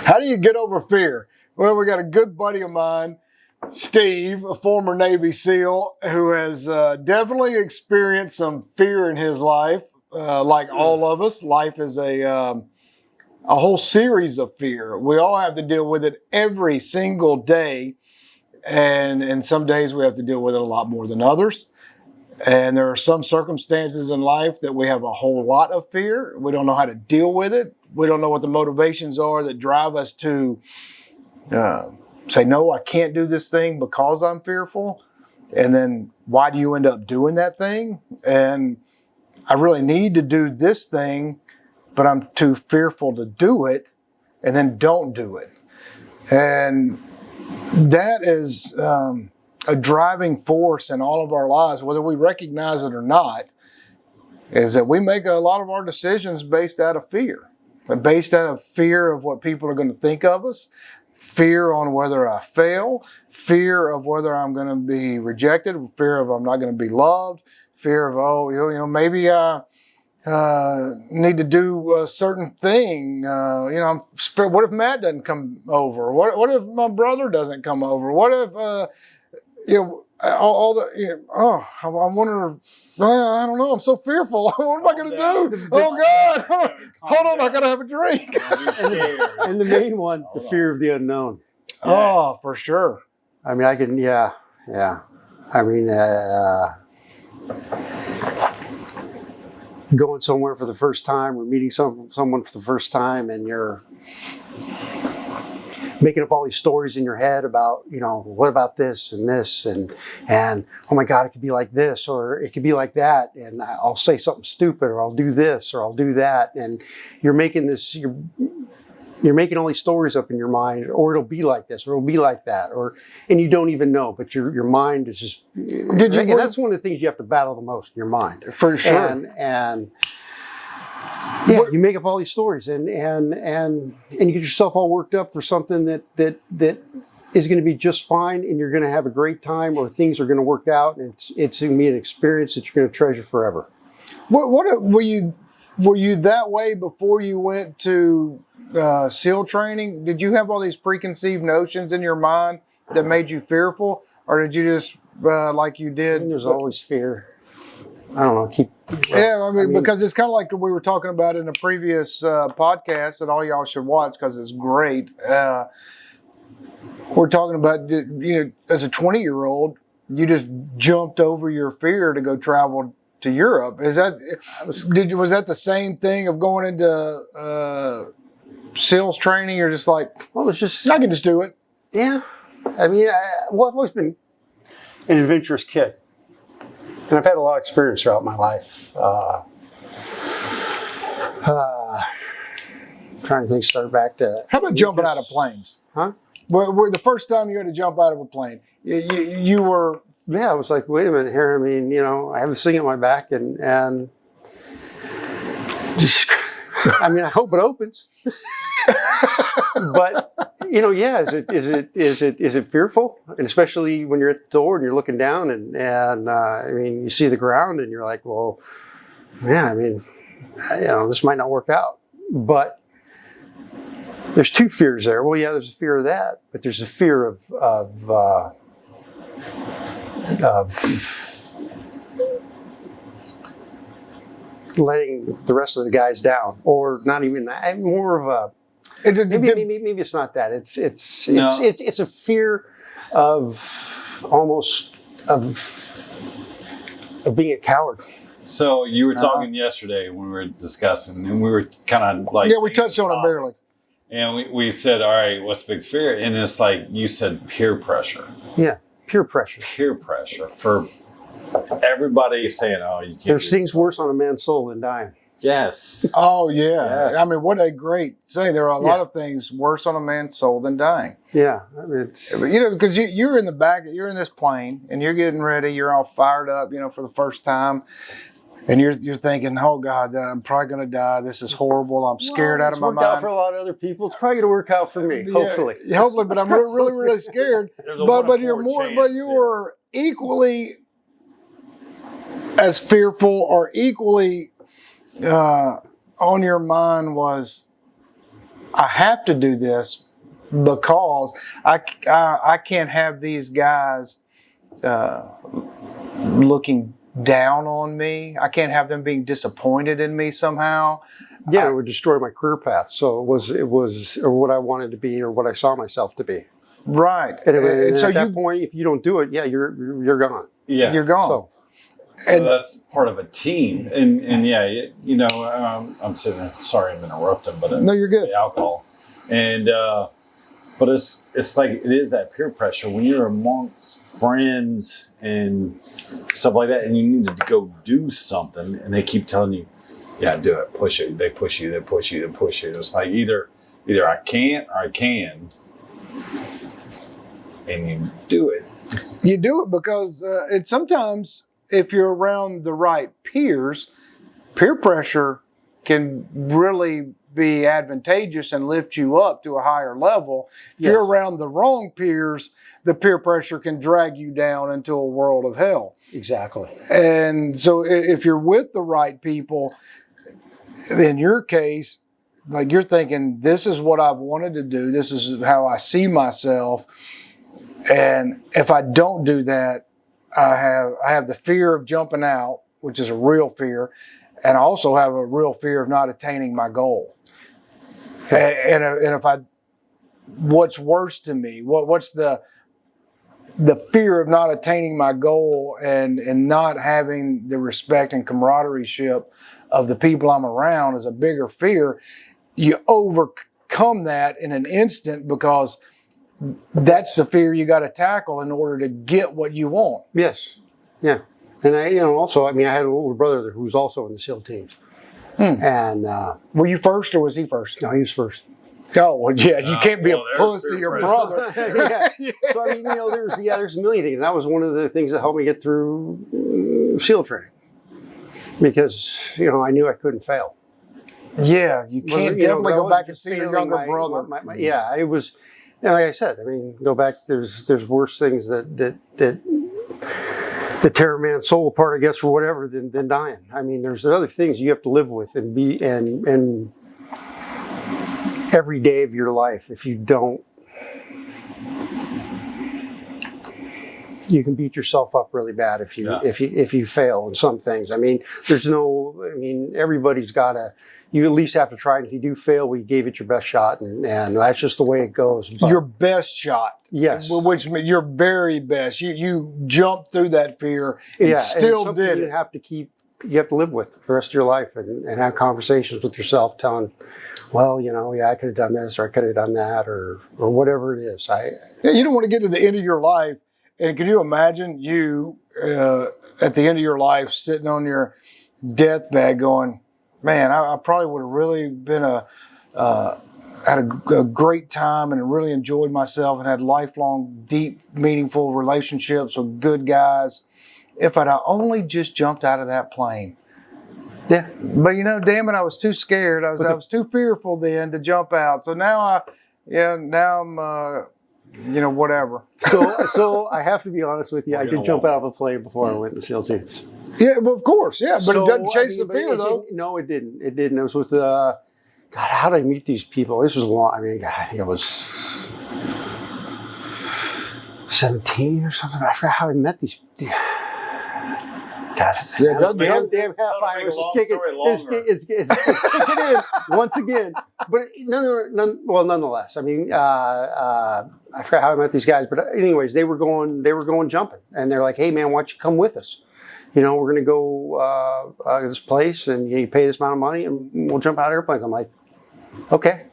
How do you get over fear? Well, we got a good buddy of mine, Steve, a former Navy SEAL, who has definitely experienced some fear in his life. Like all of us, life is a whole series of fear. We all have to deal with it every single day. And some days we have to deal with it a lot more than others. And there are some circumstances in life that we have a whole lot of fear. We don't know how to deal with it. We don't know what the motivations are that drive us to say, no, I can't do this thing because I'm fearful. And then why do you end up doing that thing? And I really need to do this thing, but I'm too fearful to do it, and then don't do it. And that is a driving force in all of our lives, whether we recognize it or not, is that we make a lot of our decisions based out of fear. Based out of fear of what people are going to think of us, fear on whether I fail, fear of whether I'm going to be rejected, fear of I'm not going to be loved, fear of, maybe I need to do a certain thing. What if Matt doesn't come over? What if my brother doesn't come over? What if, I wonder, I don't know, I'm so fearful. What am I going to do? Oh, God. Hold on, I got to have a drink. And the main one, the fear of the unknown. Yes. Oh, for sure. I mean, I mean, going somewhere for the first time or meeting someone for the first time, and you're making up all these stories in your head about, what about this and oh my God, it could be like this or it could be like that, and I'll say something stupid or I'll do this or I'll do that, and you're making all these stories up in your mind, or it'll be like this or it'll be like that, and you don't even know, but your mind is just. And that's one of the things you have to battle the most, your mind, for sure. And yeah, you make up all these stories and you get yourself all worked up for something that is going to be just fine, and you're going to have a great time, or things are going to work out, and it's going to be an experience that you're going to treasure forever. What were you that way before you went to SEAL training? Did you have all these preconceived notions in your mind that made you fearful, or did you just like you did? There's always fear. I don't know. Because it's kind of like we were talking about in a previous podcast that all y'all should watch because it's great. We're talking about, as a 20-year-old, you just jumped over your fear to go travel to Europe. Was that the same thing of going into SEALs training? You're just like, well, it's just I can just do it. Yeah, I mean, I've always been an adventurous kid. And I've had a lot of experience throughout my life. Trying to think, start back to. How about jumping out of planes? Huh? Where the first time you had to jump out of a plane, you were. Yeah, I was like, wait a minute here. I mean, I have this thing on my back, and just. I mean, I hope it opens. But is it fearful? And especially when you're at the door and you're looking down and I mean, you see the ground and you're like, well, yeah, I mean, this might not work out. But there's two fears there. Well, yeah, there's a fear of that, but there's a fear of letting the rest of the guys down, or not even that. More of a maybe it's not that. It's a fear of almost of being a coward. So you were talking yesterday when we were discussing, and we were kind of like we touched on it barely, and we said, all right, what's the biggest fear? And it's like you said, peer pressure. Yeah, peer pressure. Peer pressure for. Everybody saying, "Oh, you can't." There's things worse on a man's soul than dying. Yes. Oh yeah. Yes. I mean, what a great saying. There are a lot of things worse on a man's soul than dying. Yeah, I mean, it's because you're in the back, you're in this plane, and you're getting ready. You're all fired up, for the first time, and you're thinking, "Oh God, I'm probably going to die. This is horrible. I'm scared out of my mind." It's worked out for a lot of other people. It's probably going to work out for me. Hopefully, but I'm really, really scared. But you were equally as fearful, or equally on your mind was, I have to do this because I can't have these guys looking down on me. I can't have them being disappointed in me somehow. Yeah, it would destroy my career path. So it was or what I wanted to be or what I saw myself to be. Right. And so at that point, if you don't do it, yeah, you're gone. Yeah. You're gone. So that's part of a team, and yeah, you know, I'm sitting there. Sorry, I'm interrupting, but no, you're good. Alcohol, and but it's like it is that peer pressure when you're amongst friends and stuff like that, and you need to go do something, and they keep telling you, "Yeah, do it, push it." They push you, they push you, they push you. It's like either I can't or I can, and you do it. You do it because it's sometimes. If you're around the right peers, peer pressure can really be advantageous and lift you up to a higher level. If you're around the wrong peers, the peer pressure can drag you down into a world of hell. Exactly. And so if you're with the right people, in your case, like you're thinking, this is what I've wanted to do. This is how I see myself. And if I don't do that, I have the fear of jumping out, which is a real fear, and I also have a real fear of not attaining my goal. And if what's worse to me? What's the fear of not attaining my goal and not having the respect and camaraderie of the people I'm around is a bigger fear. You overcome that in an instant because that's the fear you got to tackle in order to get what you want. Yes. Yeah. And I had an older brother who was also in the SEAL teams. And were you first or was he first? No, he was first. Oh, well, yeah, you can't be a puss to your brother. Yeah. So I mean, there's a million things. That was one of the things that helped me get through SEAL training because I knew I couldn't fail. Yeah, you can't definitely go back and see your younger brother. Yeah, it was. And like I said, I mean, go back. There's worse things that tear a man's soul apart, I guess, or whatever, than dying. I mean, there's other things you have to live with and every day of your life. If you don't, you can beat yourself up really bad if you fail in some things. I mean, everybody's got to. You at least have to try, and if you do fail, we gave it your best shot, and that's just the way it goes. But, your best shot, yes, which means your very best. You jumped through that fear, and still did it. You have to live with for the rest of your life, and have conversations with yourself, telling, well, I could have done this, or I could have done that, or whatever it is. You don't want to get to the end of your life, and can you imagine you at the end of your life sitting on your deathbed going, man, I probably would have really been had a great time and really enjoyed myself and had lifelong, deep, meaningful relationships with good guys if I'd only just jumped out of that plane. Yeah. But damn it, I was too scared. I was too fearful then to jump out. So now I'm whatever. So I have to be honest with you. I did jump out of a plane before I went to SEAL teams. Yeah, well, of course, yeah, but it doesn't change the fear, though. No, it didn't. It didn't. It was with God. How did I meet these people? This was long. I mean, God, I think I was 17 or something. I forgot how I met these. God, damn half-fire is kicking. It's kicking in once again. But nonetheless, I mean, I forgot how I met these guys. But anyways, they were going jumping, and they're like, "Hey, man, why don't you come with us? We're going to go to this place, and you pay this amount of money, and we'll jump out of airplanes." I'm like, okay.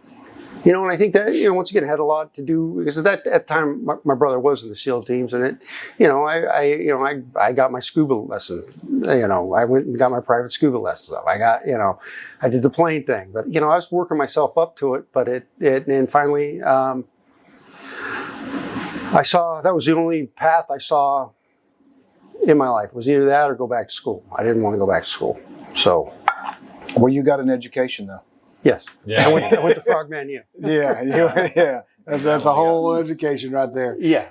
And I think that, once again, it had a lot to do, because at that time, my brother was in the SEAL teams, and I got my scuba lesson. I went and got my private scuba lesson stuff. I got, I did the plane thing, but, I was working myself up to it, but and finally, I saw, that was the only path I saw in my life. It was either that or go back to school. I didn't want to go back to school. So. Well, you got an education, though. Yes. Yeah. I went to Frogman U. Yeah. That's a whole education right there. Yeah.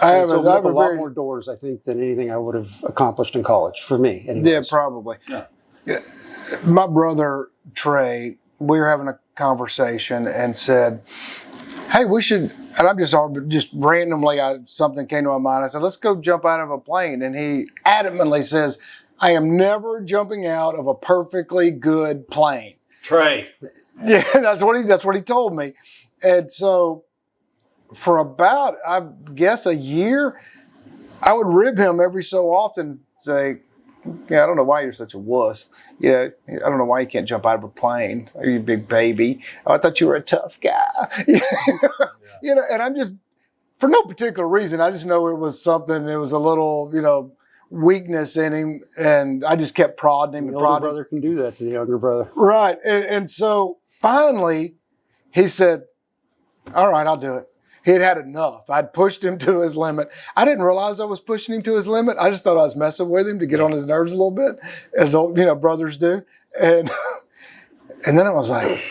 I have a lot more doors, I think, than anything I would have accomplished in college, for me anyways. Yeah, probably. Yeah. My brother, Trey, we were having a conversation and said, hey, we should, and I'm just randomly, something came to my mind. I said, let's go jump out of a plane. And he adamantly says, I am never jumping out of a perfectly good plane. Trey. Yeah, that's what he told me. And so for about, I guess, a year, I would rib him every so often, say, yeah, I don't know why you're such a wuss. Yeah, I don't know why you can't jump out of a plane. Are you a big baby? Oh, I thought you were a tough guy. You know, and I'm just, for no particular reason, I just know it was something, it was a little, weakness in him, and I just kept prodding him. The and older prodding. brother can do that to the younger brother. Right. And so finally, he said, all right, I'll do it. He had enough. I'd pushed him to his limit. I didn't realize I was pushing him to his limit. I just thought I was messing with him to get on his nerves a little bit, as old, brothers do. And then I was like,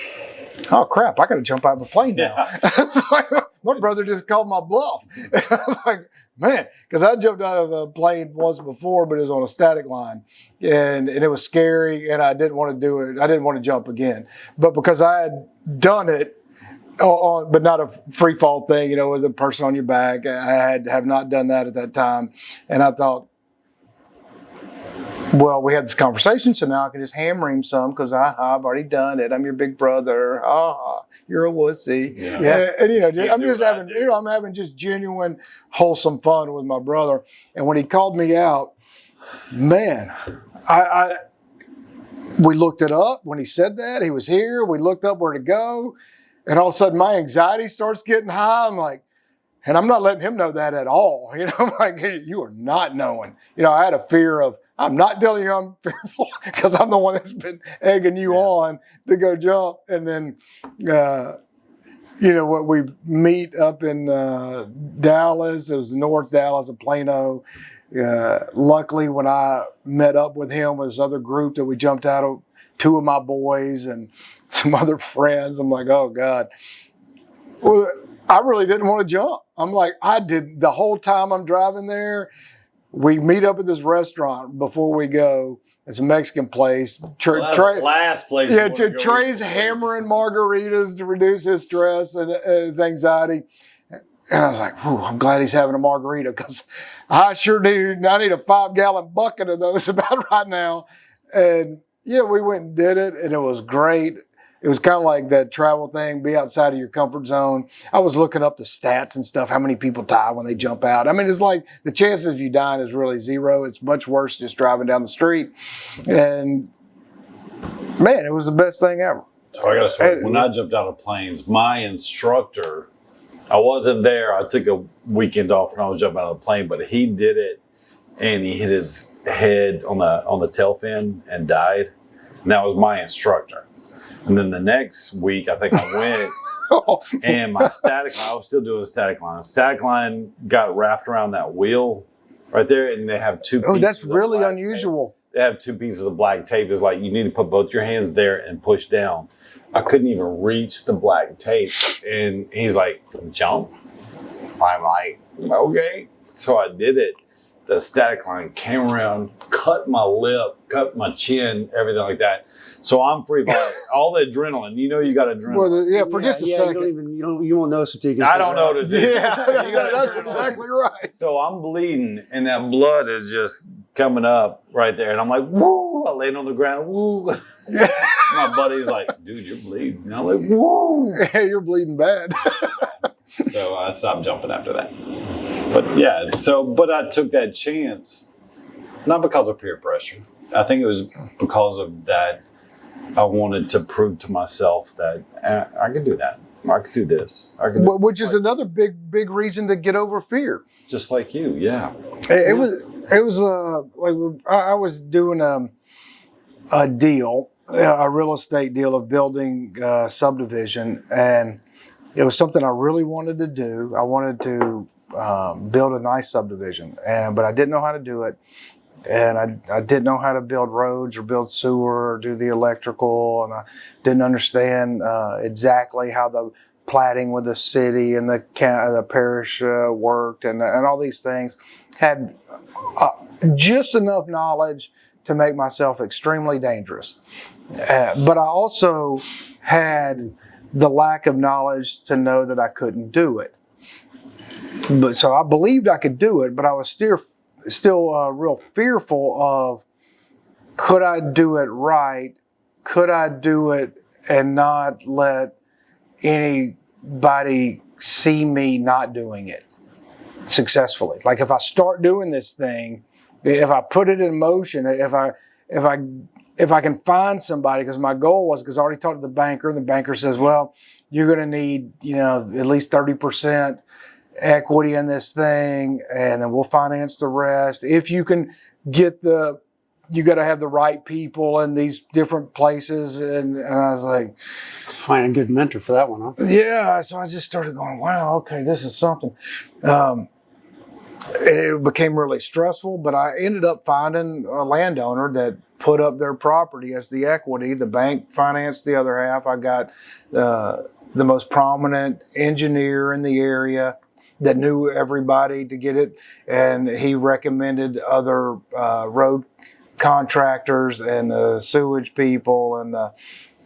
oh crap, I got to jump out of a plane now. It's like, my brother just called my bluff. And I was like, man, because I jumped out of a plane once before, but it was on a static line. And it was scary, and I didn't want to do it. I didn't want to jump again. But because I had done it, but not a free fall thing, with a person on your back. I have not done that at that time. And I thought, well, we had this conversation, so now I can just hammer him some because I've already done it. I'm your big brother. You're a wussy. Yeah. And I'm just having, I'm having just genuine, wholesome fun with my brother. And when he called me out, man, we looked it up. When he said that, he was here. We looked up where to go. And all of a sudden, my anxiety starts getting high. I'm like, and I'm not letting him know that at all. I'm like, hey, you are not knowing. I had a fear of, I'm not telling you I'm fearful because I'm the one that's been egging you on to go jump. And then, when we meet up in Dallas, it was North Dallas and Plano. Luckily, when I met up with him with this other group that we jumped out of, 2 of my boys and some other friends, I'm like, oh God. Well, I really didn't want to jump. I'm like, I did the whole time I'm driving there. We meet up at this restaurant before we go. It's a Mexican place. That's the last place. Yeah, Trey's hammering margaritas to reduce his stress and his anxiety. And I was like, whew, I'm glad he's having a margarita because I sure need a 5-gallon bucket of those about right now. And yeah, we went and did it, and it was great. It was kind of like that travel thing, be outside of your comfort zone. I was looking up the stats and stuff, how many people die when they jump out. I mean, it's like the chances of you dying is really zero. It's much worse just driving down the street. And, man, it was the best thing ever. So I got to say, when I jumped out of planes, my instructor, I wasn't there. I took a weekend off when I was jumping out of the plane, but he did it. And he hit his head on the tail fin and died. And that was my instructor. And then the next week, I think I went, and my static line, I was still doing a static line. Static line got wrapped around that wheel right there, and they have 2 pieces. Oh, that's really unusual. Tape. They have 2 pieces of black tape. It's like you need to put both your hands there and push down. I couldn't even reach the black tape. And he's like, jump. I'm like, okay. So I did it. The static line came around, cut my lip, cut my chin, everything like that. So I'm free falling. All the adrenaline, you got adrenaline. Well, for just a second. You won't notice it. I don't notice it. Yeah, that's exactly right. So I'm bleeding, and that blood is just coming up right there. And I'm like, woo! I land on the ground, woo! My buddy's like, dude, you're bleeding. And I'm like, woo! Yeah, you're bleeding bad. So I stopped jumping after that. But yeah, but I took that chance, not because of peer pressure. I think it was because of that. I wanted to prove to myself that I could do that. I could do this. I could do Which is another big reason to get over fear. Just like you, yeah. It was like I was doing a deal, a real estate deal of building a subdivision, and it was something I really wanted to do. I wanted to build a nice subdivision, but I didn't know how to do it. And I didn't know how to build roads or build sewer or do the electrical, and I didn't understand exactly how the platting with the city and the parish worked, and all these things. Had just enough knowledge to make myself extremely dangerous. But I also had the lack of knowledge to know that I couldn't do it. But so I believed I could do it, but I was still real fearful of, could I do it right? Could I do it and not let anybody see me not doing it successfully? Like, if I start doing this thing, if I put it in motion, if I can find somebody, because my goal was, because I already talked to the banker, and the banker says, well, you're going to need, at least 30% equity in this thing, and then we'll finance the rest. If you can get you got to have the right people in these different places. And I was like, Find a good mentor for that one, huh? yeah. So I just started going, wow, okay, this is something. It became really stressful, but I ended up finding a landowner that put up their property as the equity. The bank financed the other half. I got the most prominent engineer in the area that knew everybody to get it, and he recommended other road contractors and the sewage people and the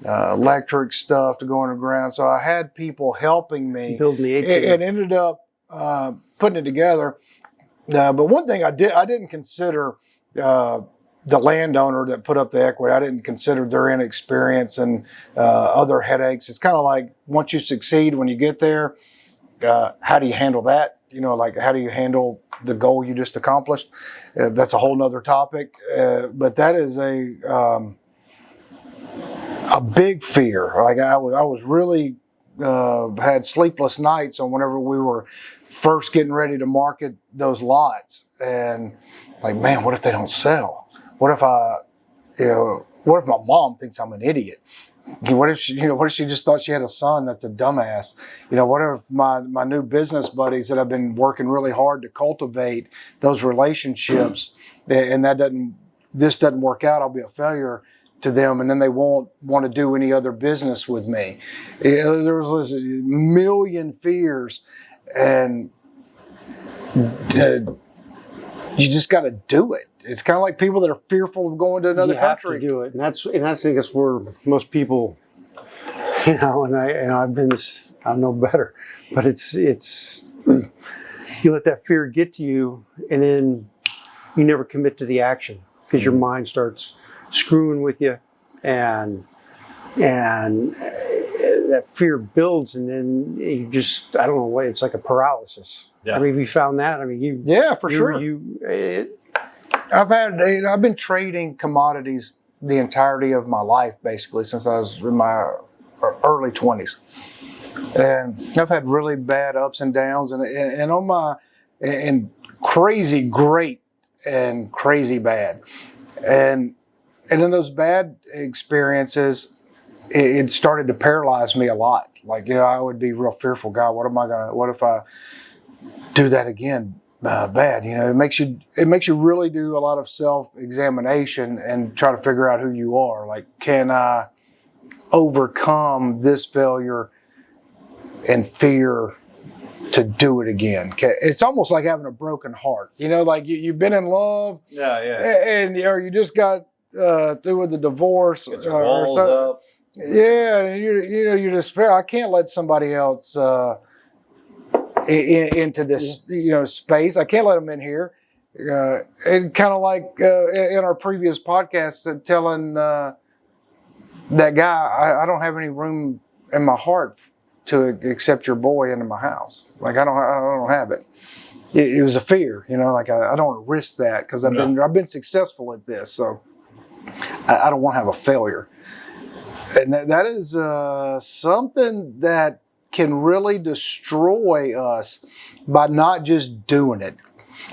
electric stuff to go underground. So I had people helping me, Building the ATM. and ended up putting it together. But one thing I didn't consider the landowner that put up the equity. I didn't consider their inexperience and other headaches. It's kind of like, once you succeed, when you get there, how do you handle that? Like, how do you handle the goal you just accomplished? That's a whole nother topic. But that is a big fear. Like, I was really had sleepless nights on whenever we were first getting ready to market those lots, and like, man, what if they don't sell? What if what if my mom thinks I'm an idiot? What if she just thought she had a son that's a dumbass? What if my new business buddies that I've been working really hard to cultivate those relationships, and this doesn't work out, I'll be a failure to them, and then they won't want to do any other business with me. There was a million fears, and you just got to do it. It's kind of like people that are fearful of going to another country. You have to do it, and I think that's where most people, and I've been this. I'm no better, but it's you let that fear get to you, and then you never commit to the action because your mind starts screwing with you, and that fear builds, and then you just, I don't know, it's like a paralysis. Yeah. I mean, have you found that? I mean, Yeah, for sure. I've been trading commodities the entirety of my life, basically, since I was in my early 20s. And I've had really bad ups and downs, and on my, and crazy great and crazy bad. And in those bad experiences, it started to paralyze me a lot. Like, I would be real fearful. God, what if I do that again? Bad. It makes you really do a lot of self-examination and try to figure out who you are. Like, can I overcome this failure and fear to do it again? It's almost like having a broken heart. Like you've been in love, and you just got through with the divorce, Get your walls up. Yeah, and you just feel, I can't let somebody else into this space. I can't let them in here. It's kind of like in our previous podcast, telling that guy, I don't have any room in my heart to accept your boy into my house. Like, I don't have it. It was a fear, like I don't want to risk that, because I've been successful at this, so I don't want to have a failure. And that is something that can really destroy us by not just doing it.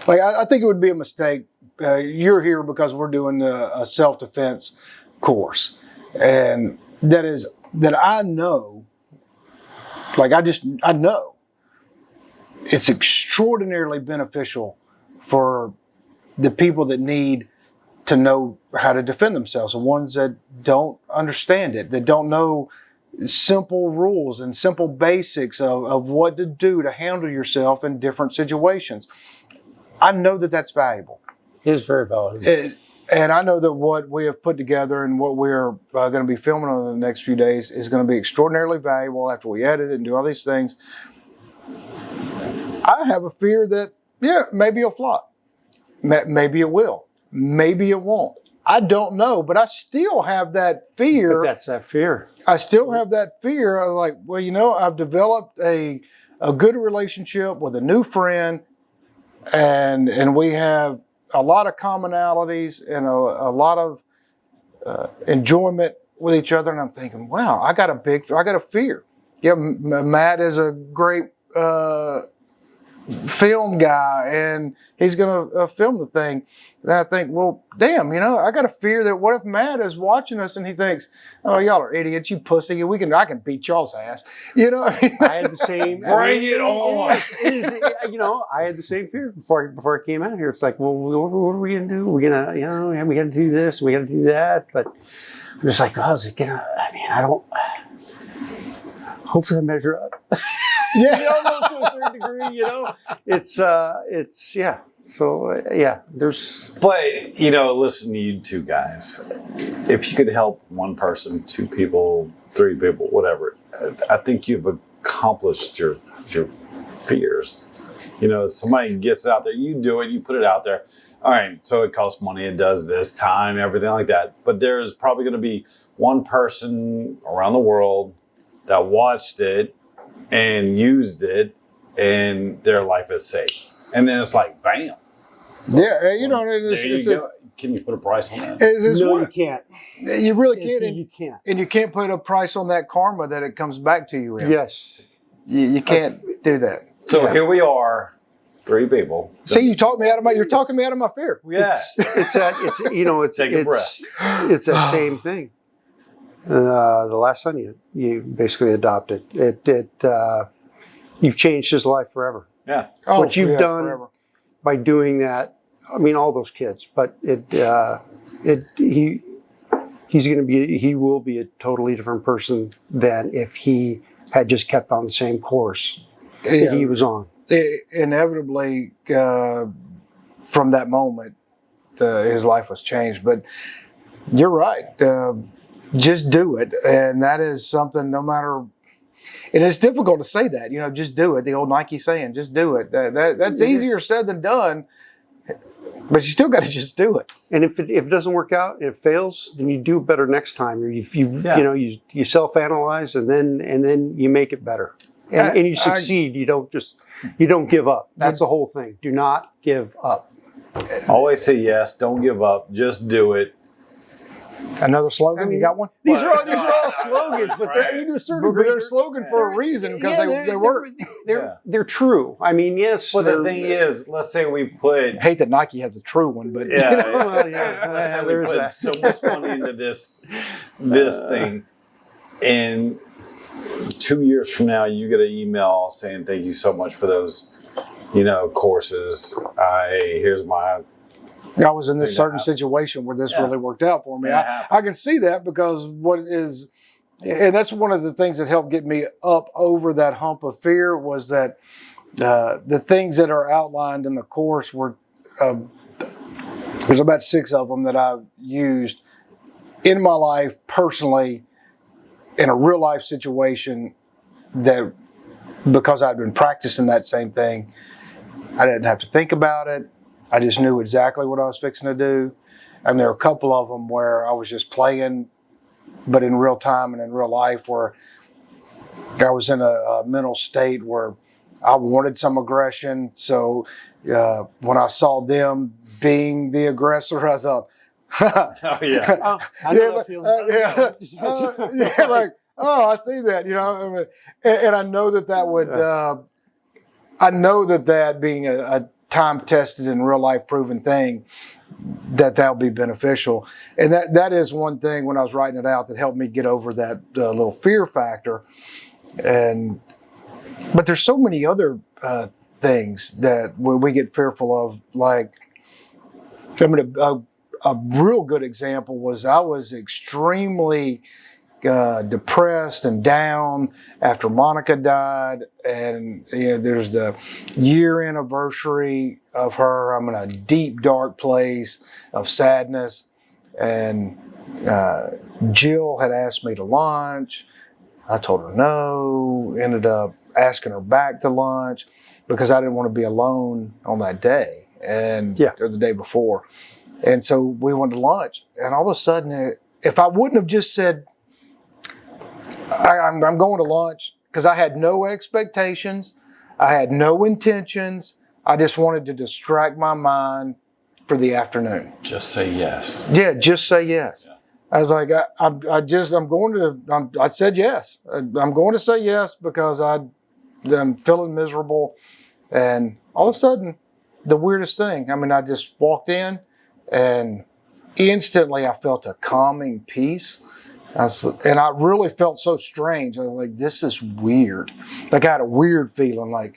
Like, I think it would be a mistake. You're here because we're doing a self-defense course, and that I know. Like, I know it's extraordinarily beneficial for the people that need to know how to defend themselves, the ones that don't understand it, that don't know simple rules and simple basics of what to do to handle yourself in different situations. I know that that's valuable. It is very valuable. And I know that what we have put together and what we're going to be filming over the next few days is going to be extraordinarily valuable after we edit it and do all these things. I have a fear that, yeah, maybe it'll flop. Maybe it will. Maybe it won't. I don't know, but I still have that fear. But that's that fear. I still have that fear of like, well, you know, I've developed a good relationship with a new friend, and we have a lot of commonalities and a lot of enjoyment with each other. And I'm thinking, wow, I got a fear. Yeah, Matt is a great film guy, and he's going to film the thing. And I think, well, damn, you know, I got a fear that what if Matt is watching us and he thinks, oh, y'all are idiots, you pussy, I can beat y'all's ass. You know, I had the same. Bring it on. You know, I had the same fear before I came out here. It's like, well, what are we gonna do? We're gonna, you know, we got to do this, we got to do that. But I'm just like, oh, is it gonna? I mean, I don't. Hopefully, I measure up. yeah. You know, to a certain degree, you know, it's yeah. So yeah, there's. But you know, listen to you two guys. If you could help one person, two people, three people, whatever, I think you've accomplished your fears. You know, somebody gets it out there, you do it, you put it out there. All right, so it costs money, it does this, time, everything like that. But there's probably going to be one person around the world that watched it and used it, and their life is saved. And then it's like, bam. Yeah, you know, There you go. Can you put a price on that? No, you can't. You really can't. You can't. And you can't put a price on that karma that it comes back to you in. Yes. You can't do that. So here we are, three people. See, you're talking me out of my fear. Yeah. It's you know, it's Take a breath. It's that same thing. The last son you basically adopted. You've changed his life forever. Yeah. What you've done forever. by doing that, I mean, all those kids, but he will be a totally different person than if he had just kept on the same course that he was on. Inevitably, from that moment, his life was changed. But you're right. Just do it. And that is something no matter... And it's difficult to say that, you know, just do it. The old Nike saying, just do it. That's easier said than done, but you still got to just do it. And if it doesn't work out, it fails, then you do better next time. Or you self-analyze and then you make it better. And you succeed. You don't give up. That's the whole thing. Do not give up. Always say yes. Don't give up. Just do it. Another slogan? You got one? These are all slogans, but they're slogan for a reason because they work. They're true. I mean, yes. Well, the thing is, let's say we put... I hate that Nike has a true one, but... Yeah, you know, well, yeah. Let's say we put so much money into this thing, and 2 years from now, you get an email saying, thank you so much for those, courses. Here's my... I was in this certain situation where this really worked out for me. I can see that because and that's one of the things that helped get me up over that hump of fear was that the things that are outlined in the course were, there's about 6 of them that I've used in my life personally in a real life situation that because I'd been practicing that same thing, I didn't have to think about it. I just knew exactly what I was fixing to do. And there were a couple of them where I was just playing, but in real time and in real life where I was in a mental state where I wanted some aggression. So when I saw them being the aggressor, I thought, oh, yeah. I know that feeling. I see that, and I know that would, I know that being a time-tested and real-life proven thing, that'll be beneficial. And that is one thing when I was writing it out that helped me get over that little fear factor. But there's so many other things that we get fearful of. Like, I mean, a real good example was I was extremely depressed and down after Monica died, and there's the year anniversary of her. I'm in a deep, dark place of sadness, and Jill had asked me to lunch. I told her no. Ended up asking her back to lunch because I didn't want to be alone on that day or the day before. And so we went to lunch, and all of a sudden, if I wouldn't have just said, I'm going to lunch, because I had no expectations, I had no intentions, I just wanted to distract my mind for the afternoon. Just say yes. Yeah, just say yes. Yeah. I was like, I said yes. I'm going to say yes because I'm feeling miserable. And all of a sudden, the weirdest thing, I just walked in, and instantly I felt a calming peace. And I really felt so strange. I was like, this is weird. Like I had a weird feeling like,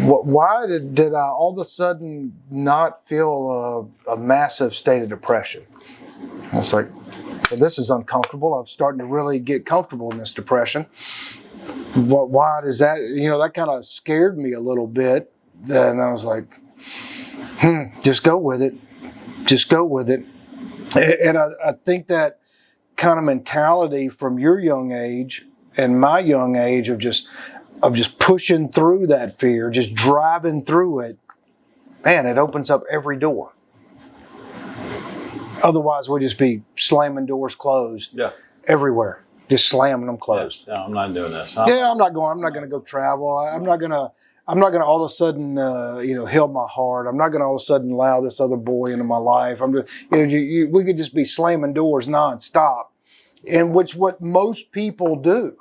why did I all of a sudden not feel a massive state of depression? I was like, well, this is uncomfortable. I'm starting to really get comfortable in this depression. Why does that, that kind of scared me a little bit. And I was like, just go with it. Just go with it. And I think that kind of mentality from your young age and my young age of just pushing through that fear, just driving through it, man, it opens up every door. Otherwise, we'd just be slamming doors closed everywhere, just slamming them closed. No, I'm not doing this. I'm not going to go travel. I'm not going to all of a sudden, heal my heart. I'm not going to all of a sudden allow this other boy into my life. I'm just, we could just be slamming doors nonstop, and what most people do.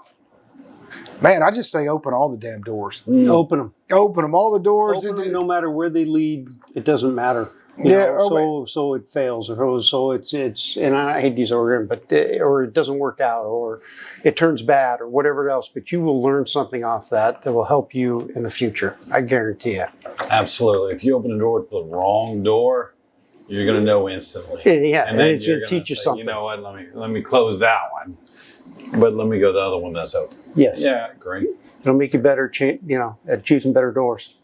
Man, I just say open all the damn doors. Open them. Open them, all the doors. Open them, no matter where they lead. It doesn't matter. So it fails, or so it's, and I hate to use the word, but or it doesn't work out, or it turns bad, or whatever else. But you will learn something off that will help you in the future. I guarantee you. Absolutely. If you open a door to the wrong door, you're going to know instantly. Yeah, and then it's going to teach you something. You know what? Let me close that one, but let me go the other one that's open. Yes. Yeah. Great. It'll make you better. At choosing better doors.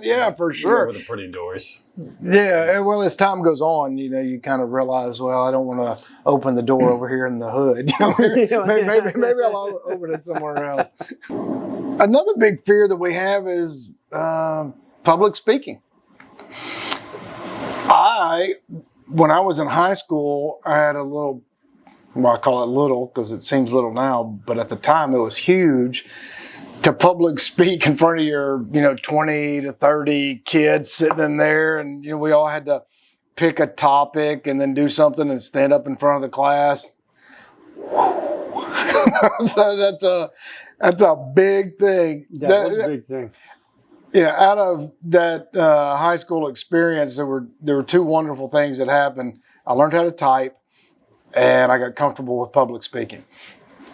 Yeah, for sure. With the pretty doors. Yeah, well, as time goes on, you kind of realize, well, I don't want to open the door over here in the hood. Maybe I'll open it somewhere else. Another big fear that we have is public speaking. When I was in high school, I had a little, well, I call it little because it seems little now, but at the time it was huge, to public speak in front of your, 20 to 30 kids sitting in there. And, we all had to pick a topic and then do something and stand up in front of the class. So that's a big thing. That was a big thing. Yeah, out of that high school experience, there were two wonderful things that happened. I learned how to type, and I got comfortable with public speaking.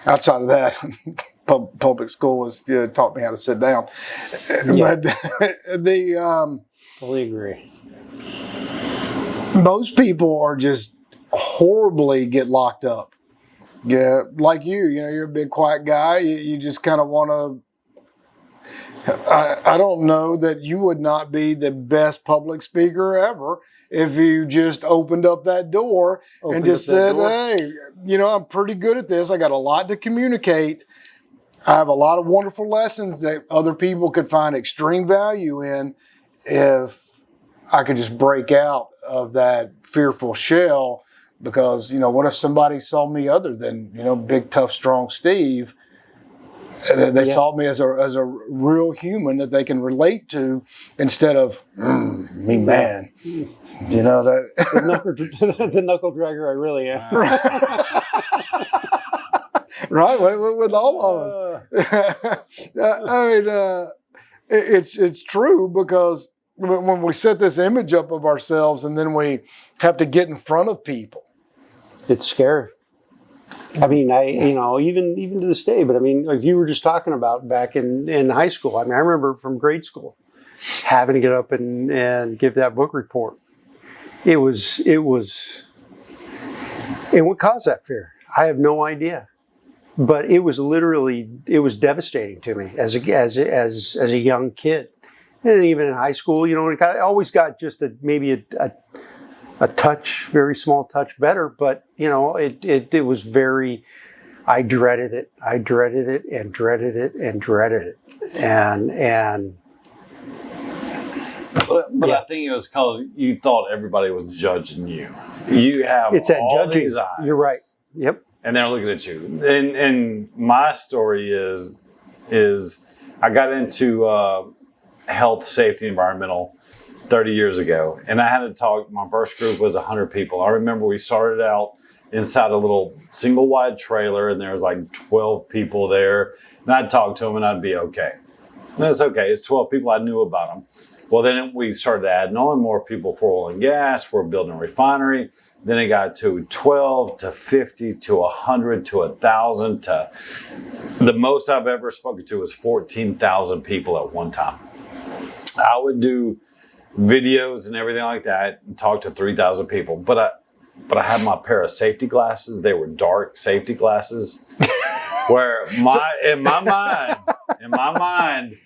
Outside of that, public school was taught me how to sit down. Yeah. But Fully agree. Most people are just horribly get locked up. Yeah, like you're a big quiet guy. You just kind of want to. I don't know that you would not be the best public speaker ever if you just opened up that door and just said, hey, I'm pretty good at this. I got a lot to communicate. I have a lot of wonderful lessons that other people could find extreme value in if I could just break out of that fearful shell. Because, what if somebody saw me other than, big, tough, strong Steve? They saw me as a real human that they can relate to instead of me man. That the knuckle dragger I really am. Right, with all of us. It's true because when we set this image up of ourselves and then we have to get in front of people, it's scary. I mean, even to this day, but like you were just talking about back in high school. I remember from grade school having to get up and give that book report. It would cause that fear. I have no idea. But it was devastating to me as a young kid. And even in high school, I always got just maybe a touch, very small touch better. But, it was very, I dreaded it. I dreaded it and dreaded it and dreaded it. And But I think it was because you thought everybody was judging you. You have it's that all judging. these eyes. You're right. Yep. And they're looking at you. And my story is I got into health, safety, environmental 30 years ago. And I had to talk, my first group was 100 people. I remember we started out inside a little single wide trailer and there was like 12 people there. And I'd talk to them and I'd be okay. And it's okay. It's 12 people. I knew about them. Well, then we started adding on more people for oil and gas. We're building a refinery. Then it got to 12 to 50 to 100 to 1,000 to the most I've ever spoken to was 14,000 people at one time. I would do videos and everything like that and talk to 3,000 people. But I had my pair of safety glasses. They were dark safety glasses where in my mind,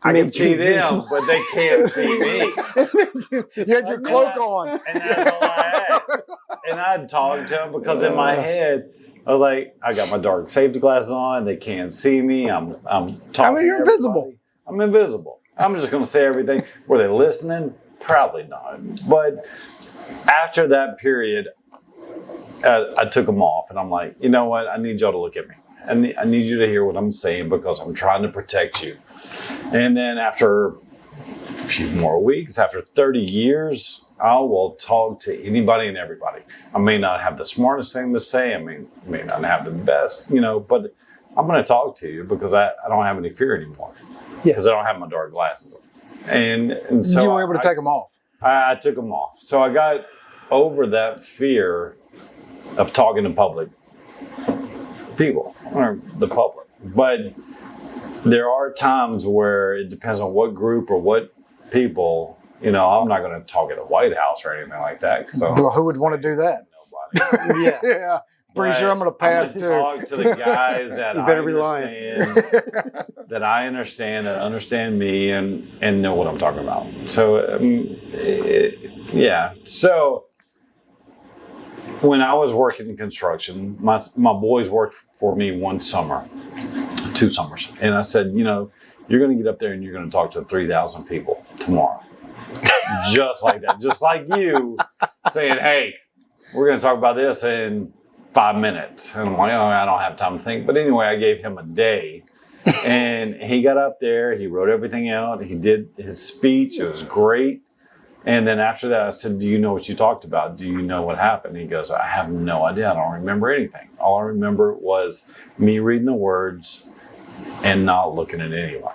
I can see them, but they can't see me. You had your cloak on. And that's all I had. And I'd talk to them because in my head, I was like, I got my dark safety glasses on. They can't see me. I'm talking. I mean, you're invisible. I'm invisible. I'm just going to say everything. Were they listening? Probably not. But after that period, I took them off. And I'm like, you know what? I need y'all to look at me. I need you to hear what I'm saying because I'm trying to protect you. And then after a few more weeks, after 30 years, I will talk to anybody and everybody. I may not have the smartest thing to say. I may not have the best, but I'm going to talk to you because I don't have any fear anymore. Because I don't have my dark glasses on. And so you were able to take them off. I took them off. So I got over that fear of talking to public people or the public. But there are times where it depends on what group or what people, I'm not going to talk at the White House or anything like that. Well, who would want to do that? Nobody. Yeah. Pretty sure I'm going to pass too. Talk to the guys that You better be lying. that I understand, that understand me and know what I'm talking about. So, yeah. So when I was working in construction, my boys worked for me 2 summers. And I said, you're going to get up there and you're going to talk to 3,000 people tomorrow. Just like that. Just like you saying, hey, we're going to talk about this in 5 minutes. And I'm like, oh, I don't have time to think. But anyway, I gave him a day. And he got up there. He wrote everything out. He did his speech. It was great. And then after that, I said, do you know what you talked about? Do you know what happened? He goes, I have no idea. I don't remember anything. All I remember was me reading the words and not looking at anyone.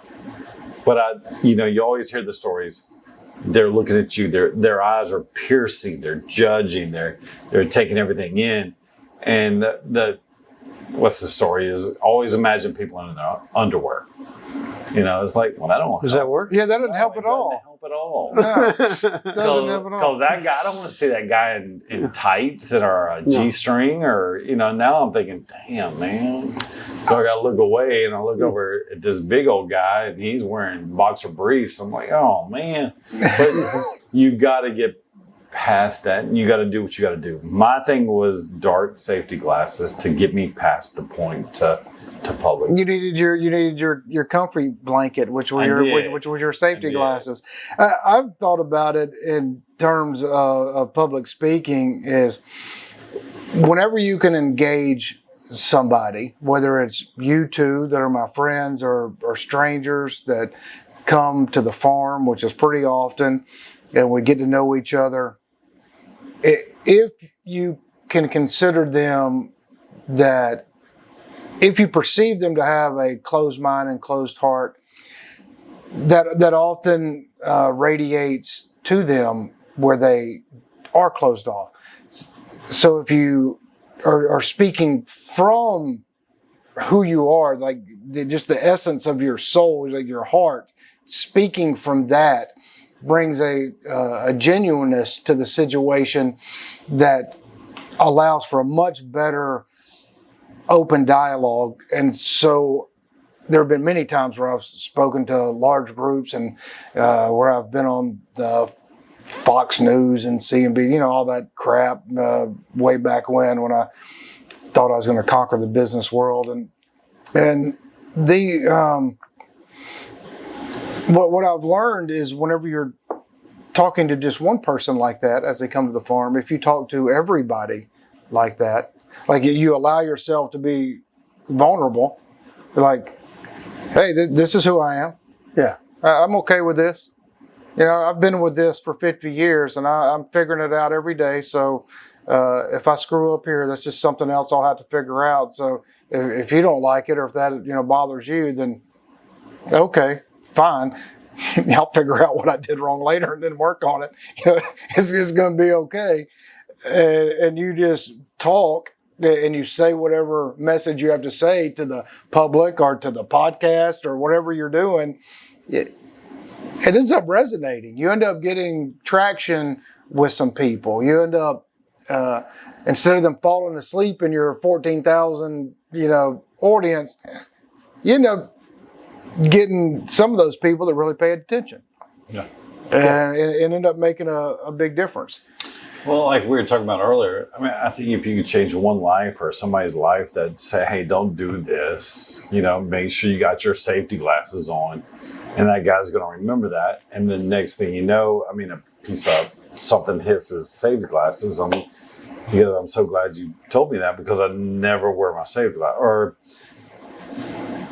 But you always hear the stories. They're looking at you. Their eyes are piercing. They're judging. They're taking everything in. And what's the story is always imagine people in their underwear. It's like, well, that don't Does that work? Yeah, that doesn't help at all. help at all. No, doesn't help at all. Because that guy, I don't want to see that guy in tights or a G-string or, now I'm thinking, damn, man. So I got to look away and I look over at this big old guy and he's wearing boxer briefs. I'm like, oh, man. But you got to get past that and you got to do what you got to do. My thing was dark safety glasses to get me past the point to public. You needed your comfy blanket, which was your safety glasses. I've thought about it in terms of public speaking is whenever you can engage somebody, whether it's you two that are my friends or strangers that come to the farm, which is pretty often, and we get to know each other. If you can consider them that if you perceive them to have a closed mind and closed heart, that often radiates to them where they are closed off. So if you are speaking from who you are, like just the essence of your soul, like your heart, speaking from that brings a genuineness to the situation that allows for a much better open dialogue. And so there have been many times where I've spoken to large groups and where I've been on the Fox News and CNBC, all that crap way back when I thought I was going to conquer the business world. And the what I've learned is whenever you're talking to just one person like that as they come to the farm, if you talk to everybody like that, like you allow yourself to be vulnerable, like, hey, this is who I am. Yeah. I'm okay with this. I've been with this for 50 years and I'm figuring it out every day. So if I screw up here, that's just something else I'll have to figure out. So if you don't like it or if that bothers you, then okay, fine. I'll figure out what I did wrong later and then work on it. It's going to be okay. And you just talk and you say whatever message you have to say to the public or to the podcast or whatever you're doing. It ends up resonating. You end up getting traction with some people. You end up, instead of them falling asleep in your 14,000, audience, you end up getting some of those people that really pay attention. Yeah. And end up making a big difference. Well, like we were talking about earlier, I think if you could change one life or somebody's life that say, hey, don't do this, make sure you got your safety glasses on. And that guy's going to remember that. And the next thing you know, a piece of something hits his safety glasses. I'm so glad you told me that because I never wear my safety glasses. Or,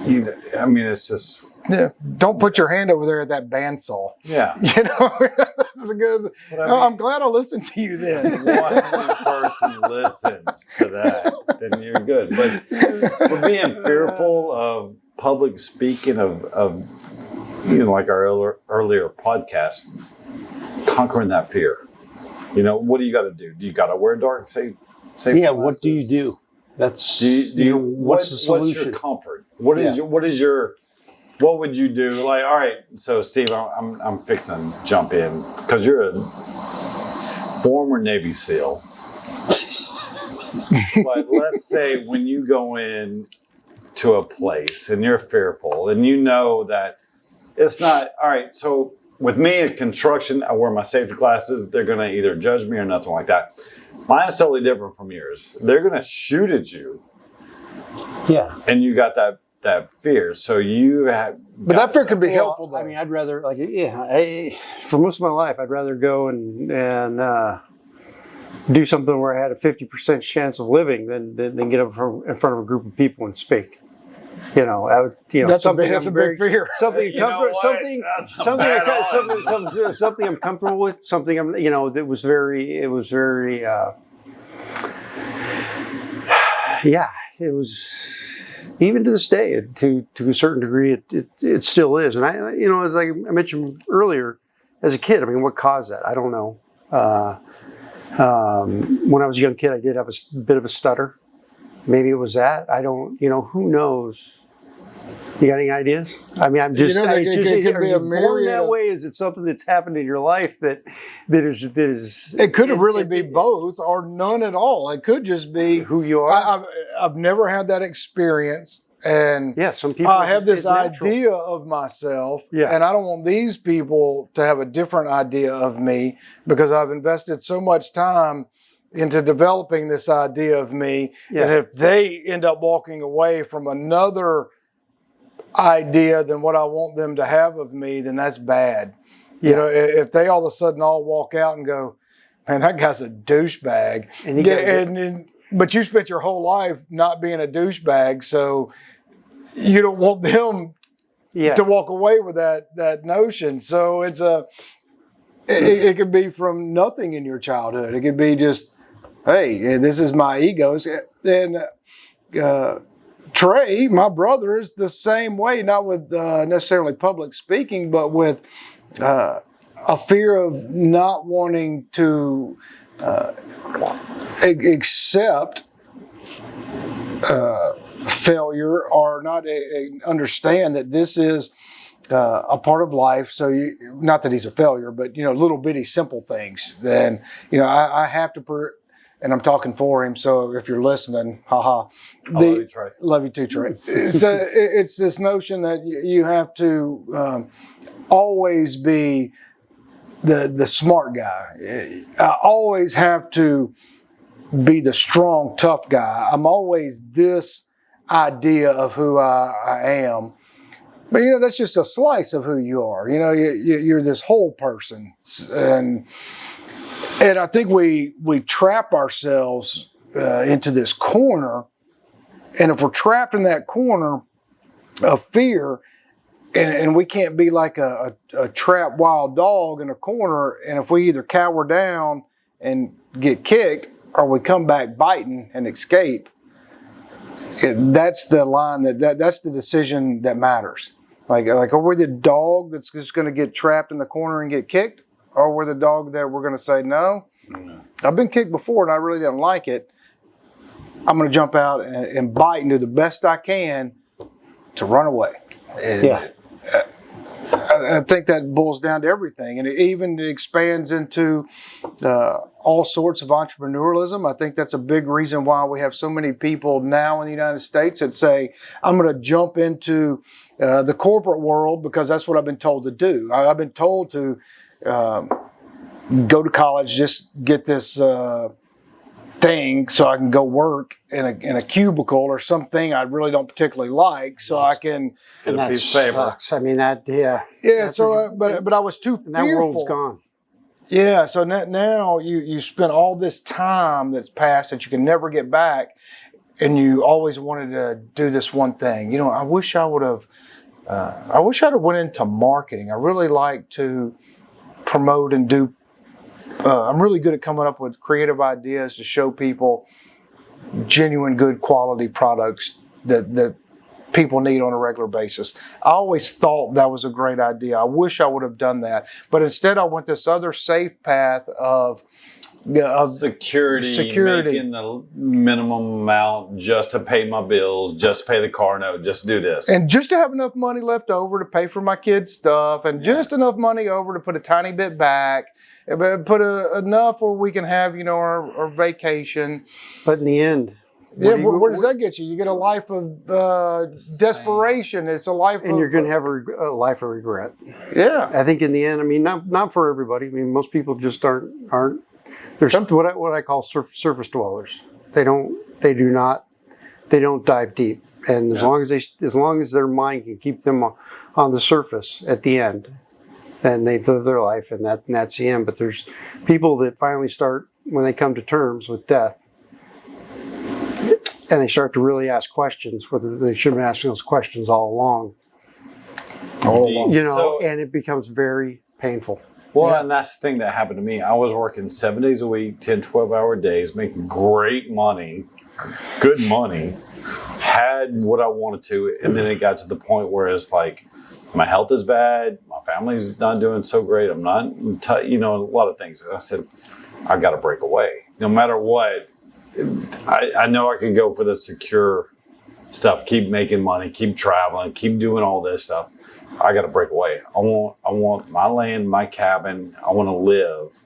it's just... Yeah, don't put your hand over there at that bandsaw. Yeah. That's a good... I'm glad I listened to you then. One person listens to that, then you're good. But being fearful of public speaking of like our earlier podcast, conquering that fear. What do you got to do? Do you got to wear dark safety Yeah. glasses? What do you do? That's what's the solution? What's your comfort? What would you do? Like, all right, so Steve, I'm fixing to jump in because you're a former Navy SEAL. But let's say when you go in to a place and you're fearful and that it's not, all right, so with me in construction, I wear my safety glasses. They're going to either judge me or nothing like that. Mine is totally different from yours. They're going to shoot at you. Yeah. And you got that fear. So you have... But that fear can be helpful, though. I'd rather, for most of my life, I'd rather go and do something where I had a 50% chance of living than get up in front of a group of people and speak. That's a big fear. Something I'm comfortable with. Something it was very. It was even to this day to a certain degree. It still is, and as I mentioned earlier, as a kid, what caused that? I don't know. When I was a young kid, I did have a bit of a stutter. Maybe it was that. I don't, who knows? You got any ideas? I'm just, it could be a born that way? Is it something that's happened in your life that is? It could really be both or none at all. It could just be who you are. I've never had that experience. And some people I have this idea of myself, and I don't want these people to have a different idea of me because I've invested so much time into developing this idea of me. And if they end up walking away from another idea than what I want them to have of me, then that's bad. If they all of a sudden all walk out and go, man, that guy's a douchebag. But you spent your whole life not being a douchebag, so you don't want them to walk away with that notion. So it could be from nothing in your childhood. It could be just, hey, this is my ego. And Trey, my brother, is the same way, not with necessarily public speaking, but with a fear of not wanting to accept failure or not understand that this is a part of life. So not that he's a failure, but little bitty simple things. Then I have to and I'm talking for him. So if you're listening, haha. I love you, Trey. Love you too, Trey. So it's this notion that you have to always be the smart guy. I always have to be the strong, tough guy. I'm always this idea of who I am. But, that's just a slice of who you are. You're this whole person. And I think we trap ourselves into this corner. And if we're trapped in that corner of fear, and we can't be like a trapped wild dog in a corner, and if we either cower down and get kicked, or we come back biting and escape, that's the line that's the decision that matters. Like are we the dog that's just going to get trapped in the corner and get kicked, or we're the dog that we're going to say, no, I've been kicked before and I really didn't like it. I'm going to jump out and bite and do the best I can to run away. And I think that boils down to everything, and it even expands into all sorts of entrepreneurialism. I think that's a big reason why we have so many people now in the United States that say, I'm going to jump into the corporate world because that's what I've been told to do. I've been told to go to college, just get this thing so I can go work in a cubicle or something I really don't particularly like, so I can Get a piece of paper. sucks. I mean, that, yeah. yeah. So, but I was too fearful. That world's gone. Yeah. So now you spend all this time that's passed that you can never get back, and you always wanted to do this one thing. I wish I would have. I wish I'd have went into marketing. I really like to promote and do. I'm really good at coming up with creative ideas to show people genuine, good quality products that people need on a regular basis. I always thought that was a great idea. I wish I would have done that. But instead I went this other safe path of security, making the minimum amount just to pay my bills, just to pay the car note, just to do this. And just to have enough money left over to pay for my kids' stuff, and just enough money over to put a tiny bit back, but put enough where we can have, our vacation. But in the end, where does that get you? You get a life of desperation. It's a life and of... you're going to have a life of regret. Yeah. I think in the end, I mean, not for everybody. I mean, most people just aren't. There's what I call surface dwellers. They don't dive deep. And as long as their mind can keep them on the surface at the end, then they've lived their life, and that's the end. But there's people that finally start, when they come to terms with death, and they start to really ask questions, whether they should have been asking those questions all along. And it becomes very painful. Well, and that's the thing that happened to me. I was working 7 days a week, 10, 12-hour days, making great money, good money, had what I wanted to, and then it got to the point where it's like, my health is bad, my family's not doing so great, I'm not, a lot of things. And I said, I got to break away. No matter what, I know I can go for the secure stuff, keep making money, keep traveling, keep doing all this stuff. I got to break away. I want my land, my cabin. I want to live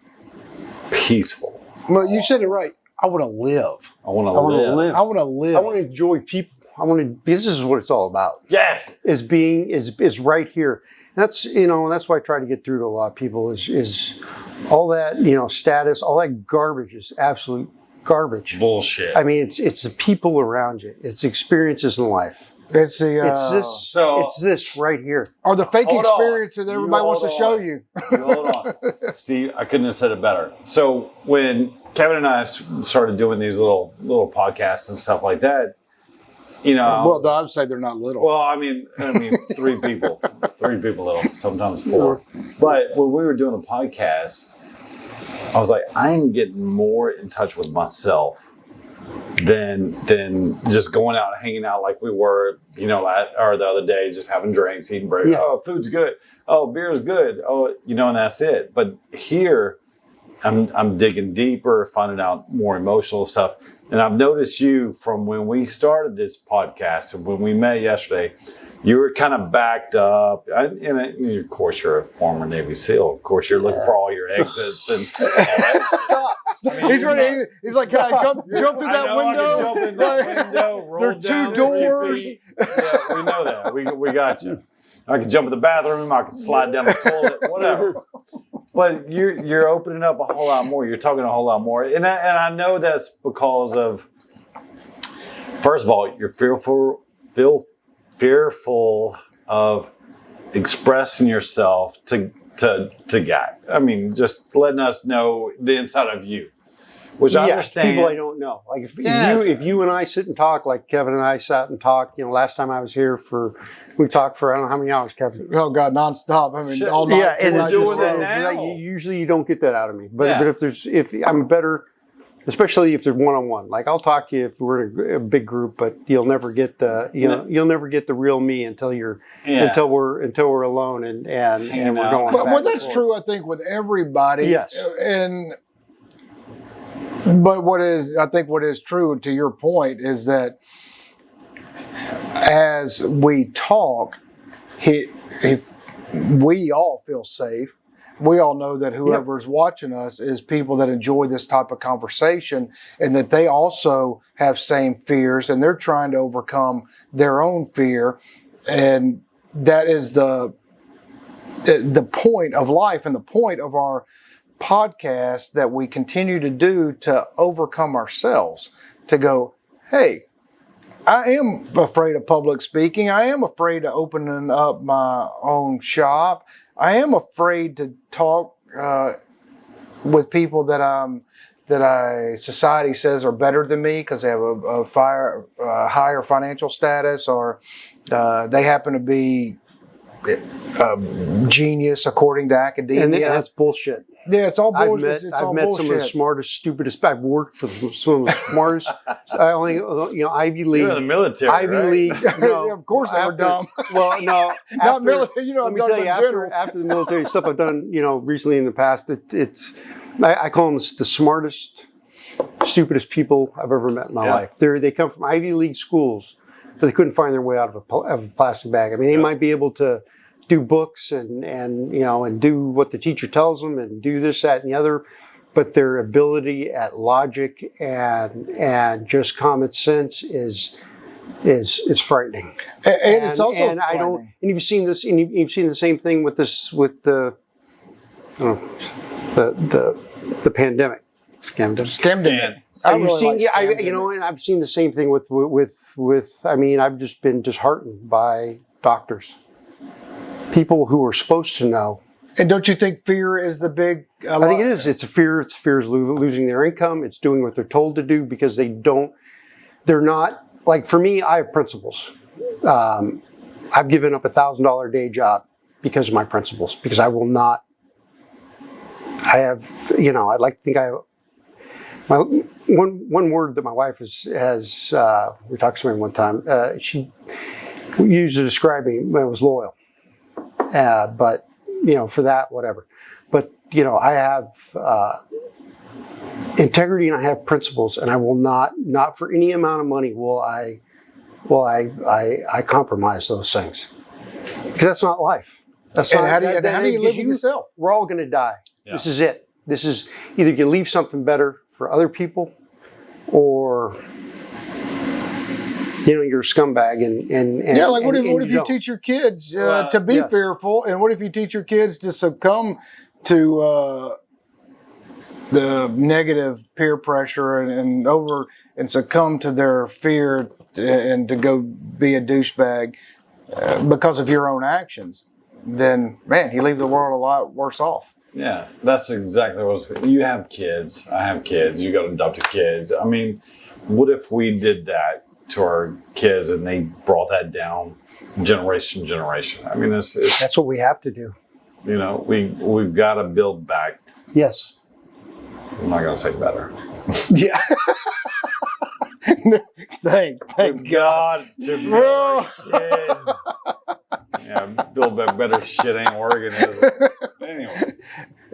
peaceful. Well, you said it right. I want to live. I want to live. I want to live. I want to enjoy people. This is what it's all about. Yes. Is right here. That's why I try to get through to a lot of people is all that, status, all that garbage is absolute garbage. Bullshit. I mean, it's the people around you. It's experiences in life. It's this right here. Or the fake experience that everybody wants to show you. Hold on. Steve, I couldn't have said it better. So when Kevin and I started doing these little podcasts and stuff like that, well, I would say they're not little. Well, I mean, 3 people little, sometimes 4. But when we were doing the podcast, I was like, I'm getting more in touch with myself than just going out and hanging out like we were, the other day, just having drinks, eating bread. Yeah. Oh, food's good. Oh, beer's good. Oh, and that's it. But here, I'm digging deeper, finding out more emotional stuff. And I've noticed you from when we started this podcast and when we met yesterday, you were kind of backed up. And of course, you're a former Navy SEAL. Of course, you're looking for all your exits and all that. Stop. I mean, He's ready. He's like, can I jump through that window? I can jump in that window, roll There are down 2 doors. 3 feet. Yeah, we know that. We got you. I can jump in the bathroom. I can slide down the toilet, whatever. But you're opening up a whole lot more. You're talking a whole lot more, and I know that's because of, first of all, you're fearful of expressing yourself to guy. I mean, just letting us know the inside of you, which I understand. People I don't know. Like if you and I sit and talk, like Kevin and I sat and talked. Last time I was here we talked for I don't know how many hours, Kevin. Oh God, nonstop. I mean, all night. Yeah, and we're doing that now. Usually you don't get that out of me. But if I'm better, especially if there's one-on-one. Like I'll talk to you if we're in a big group, but you'll never get the you'll never get the real me until we're alone and we're going. But that's true, I think, with everybody. Yes. But what is true to your point is that as we talk, if we all feel safe, we all know that whoever's watching us is people that enjoy this type of conversation and that they also have same fears and they're trying to overcome their own fear. And that is the point of life and the point of our podcast that we continue to do to overcome ourselves, to go, hey, I am afraid of public speaking. I am afraid of opening up my own shop. I am afraid to talk with people that society says are better than me because they have a higher financial status, or they happen to be genius according to academia. And that's bullshit. Yeah, it's all bullshit. I've met some of the smartest, stupidest. I've worked for some of the smartest. I only, Ivy League. You're in the military, Ivy right? League. Yeah, of course they were dumb. Well, no, not military. Let me tell you, after the military stuff I've done, recently in the past, I call them the smartest, stupidest people I've ever met in my life. They come from Ivy League schools, but they couldn't find their way out of a plastic bag. I mean, they might be able to do books and do what the teacher tells them and do this, that, and the other, but their ability at logic and just common sense is frightening. And it's also and I don't. And you've seen this. And you've seen the same thing with the pandemic. Scammed. So you've seen, and I've seen the same thing with. I mean, I've just been disheartened by doctors. People who are supposed to know. And don't you think fear is the big? I think it is. It's a fear. It's fear of losing their income. It's doing what they're told to do because they're not, like for me, I have principles. I've given up $1,000 a day job because of my principles, because I will not, I'd like to think I have, one word that my wife has we talked to her one time, she used to describe me, it was loyal. But, for that, whatever. But, I have integrity and I have principles, and I will not for any amount of money will I compromise those things. Because that's not life. That's not, how do you live with yourself? We're all going to die. Yeah. This is it. This is either you leave something better for other people, or you're a scumbag and what if you teach your kids to be fearful, and what if you teach your kids to succumb to the negative peer pressure and succumb to their fear and to go be a douchebag because of your own actions? Then man, you leave the world a lot worse off. Yeah, that's exactly what you have kids. I have kids. You got adopted kids. I mean, what if we did that to our kids and they brought that down generation to generation? I mean, that's what we have to do. We've got to build back. Yes. I'm not going to say better. Yeah. Thank God to build kids. Yeah, build back better shit ain't working. Anyway.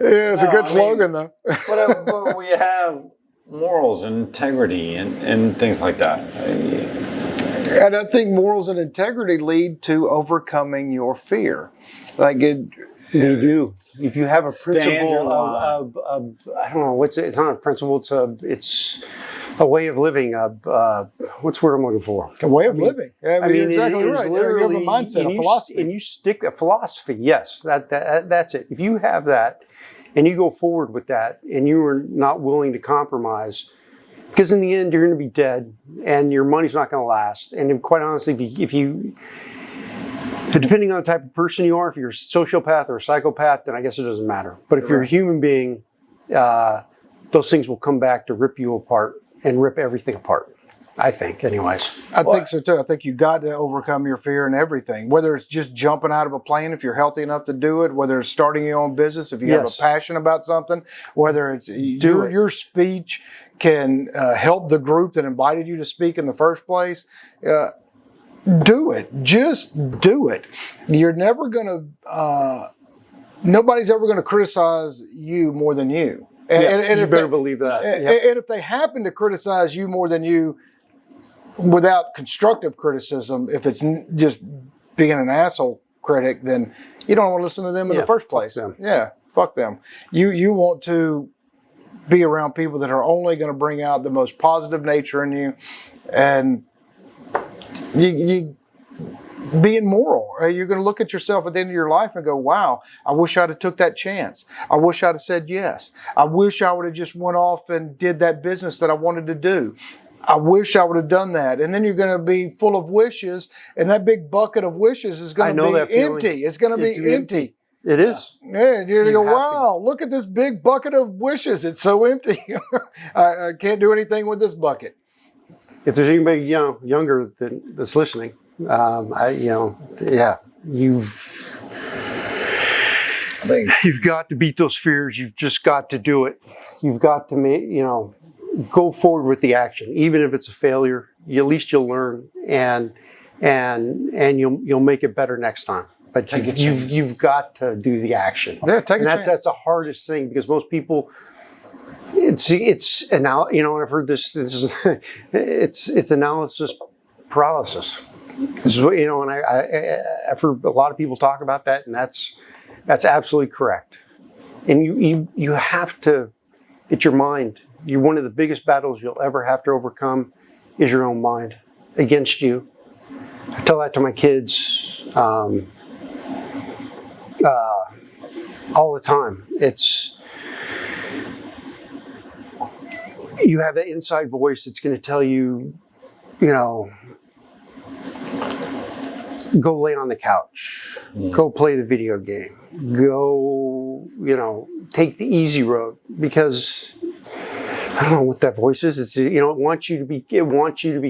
Yeah, it's a No, good I mean- slogan, though. But we have morals and integrity and things like that. And I think morals and integrity lead to overcoming your fear. Like it, They do. If you have a Stand your principle line. of I don't know what's it. It's not a principle. It's a way of living. What's the word I'm looking for? A way of living. Yeah, you're exactly it is right. You have a literally- mindset, and a you- philosophy. and you stick a philosophy. Yes, that's it. If you have that, and you go forward with that, and you are not willing to compromise, because in the end you're going to be dead, and your money's not going to last. And quite honestly, if you depending on the type of person you are, if you're a sociopath or a psychopath, then I guess it doesn't matter. But if you're a human being, those things will come back to rip you apart and rip everything apart. I think, anyways. I think so too. I think you got to overcome your fear in everything, whether it's just jumping out of a plane if you're healthy enough to do it, whether it's starting your own business if you have a Yes. passion about something, whether it's it. your speech can help the group that invited you to speak in the first place. Do it. Just do it. You're never going to. Nobody's ever going to criticize you more than you. And you if better they- believe that. And, Yep. and if they happen to criticize you more than you, without constructive criticism, if it's just being an asshole critic, then you don't want to listen to them in Yeah, the first fuck place. them. Yeah, fuck them. You want to be around people that are only going to bring out the most positive nature in you, and you being moral. You're going to look at yourself at the end of your life and go, wow, I wish I'd have took that chance. I wish I'd have said yes. I wish I would have just went off and did that business that I wanted to do. I wish I would have done that. And then you're going to be full of wishes, and that big bucket of wishes is I going know to that be feeling. empty. It's going to It's be empty. It is. Yeah, you're You going to go, have to. wow, look at this big bucket of wishes. It's so empty. I can't do anything with this bucket. If there's anybody younger that's listening, you've got to beat those fears. You've just got to do it. You've got to go forward with the action, even if it's a failure. At least you'll learn, and you'll make it better next time. But Take a chance. you've got to do the action. Yeah, take a chance. That's the hardest thing, because most people. And now and I've heard this. This is it's analysis paralysis. This is what and I've heard a lot of people talk about that, and that's absolutely correct. And you have to. It's your mind. One of the biggest battles you'll ever have to overcome is your own mind against you. I tell that to my kids all the time. You have that inside voice that's going to tell you, go lay on the couch, go play the video game, go, take the easy road, because I don't know what that voice is. It's, it wants you to be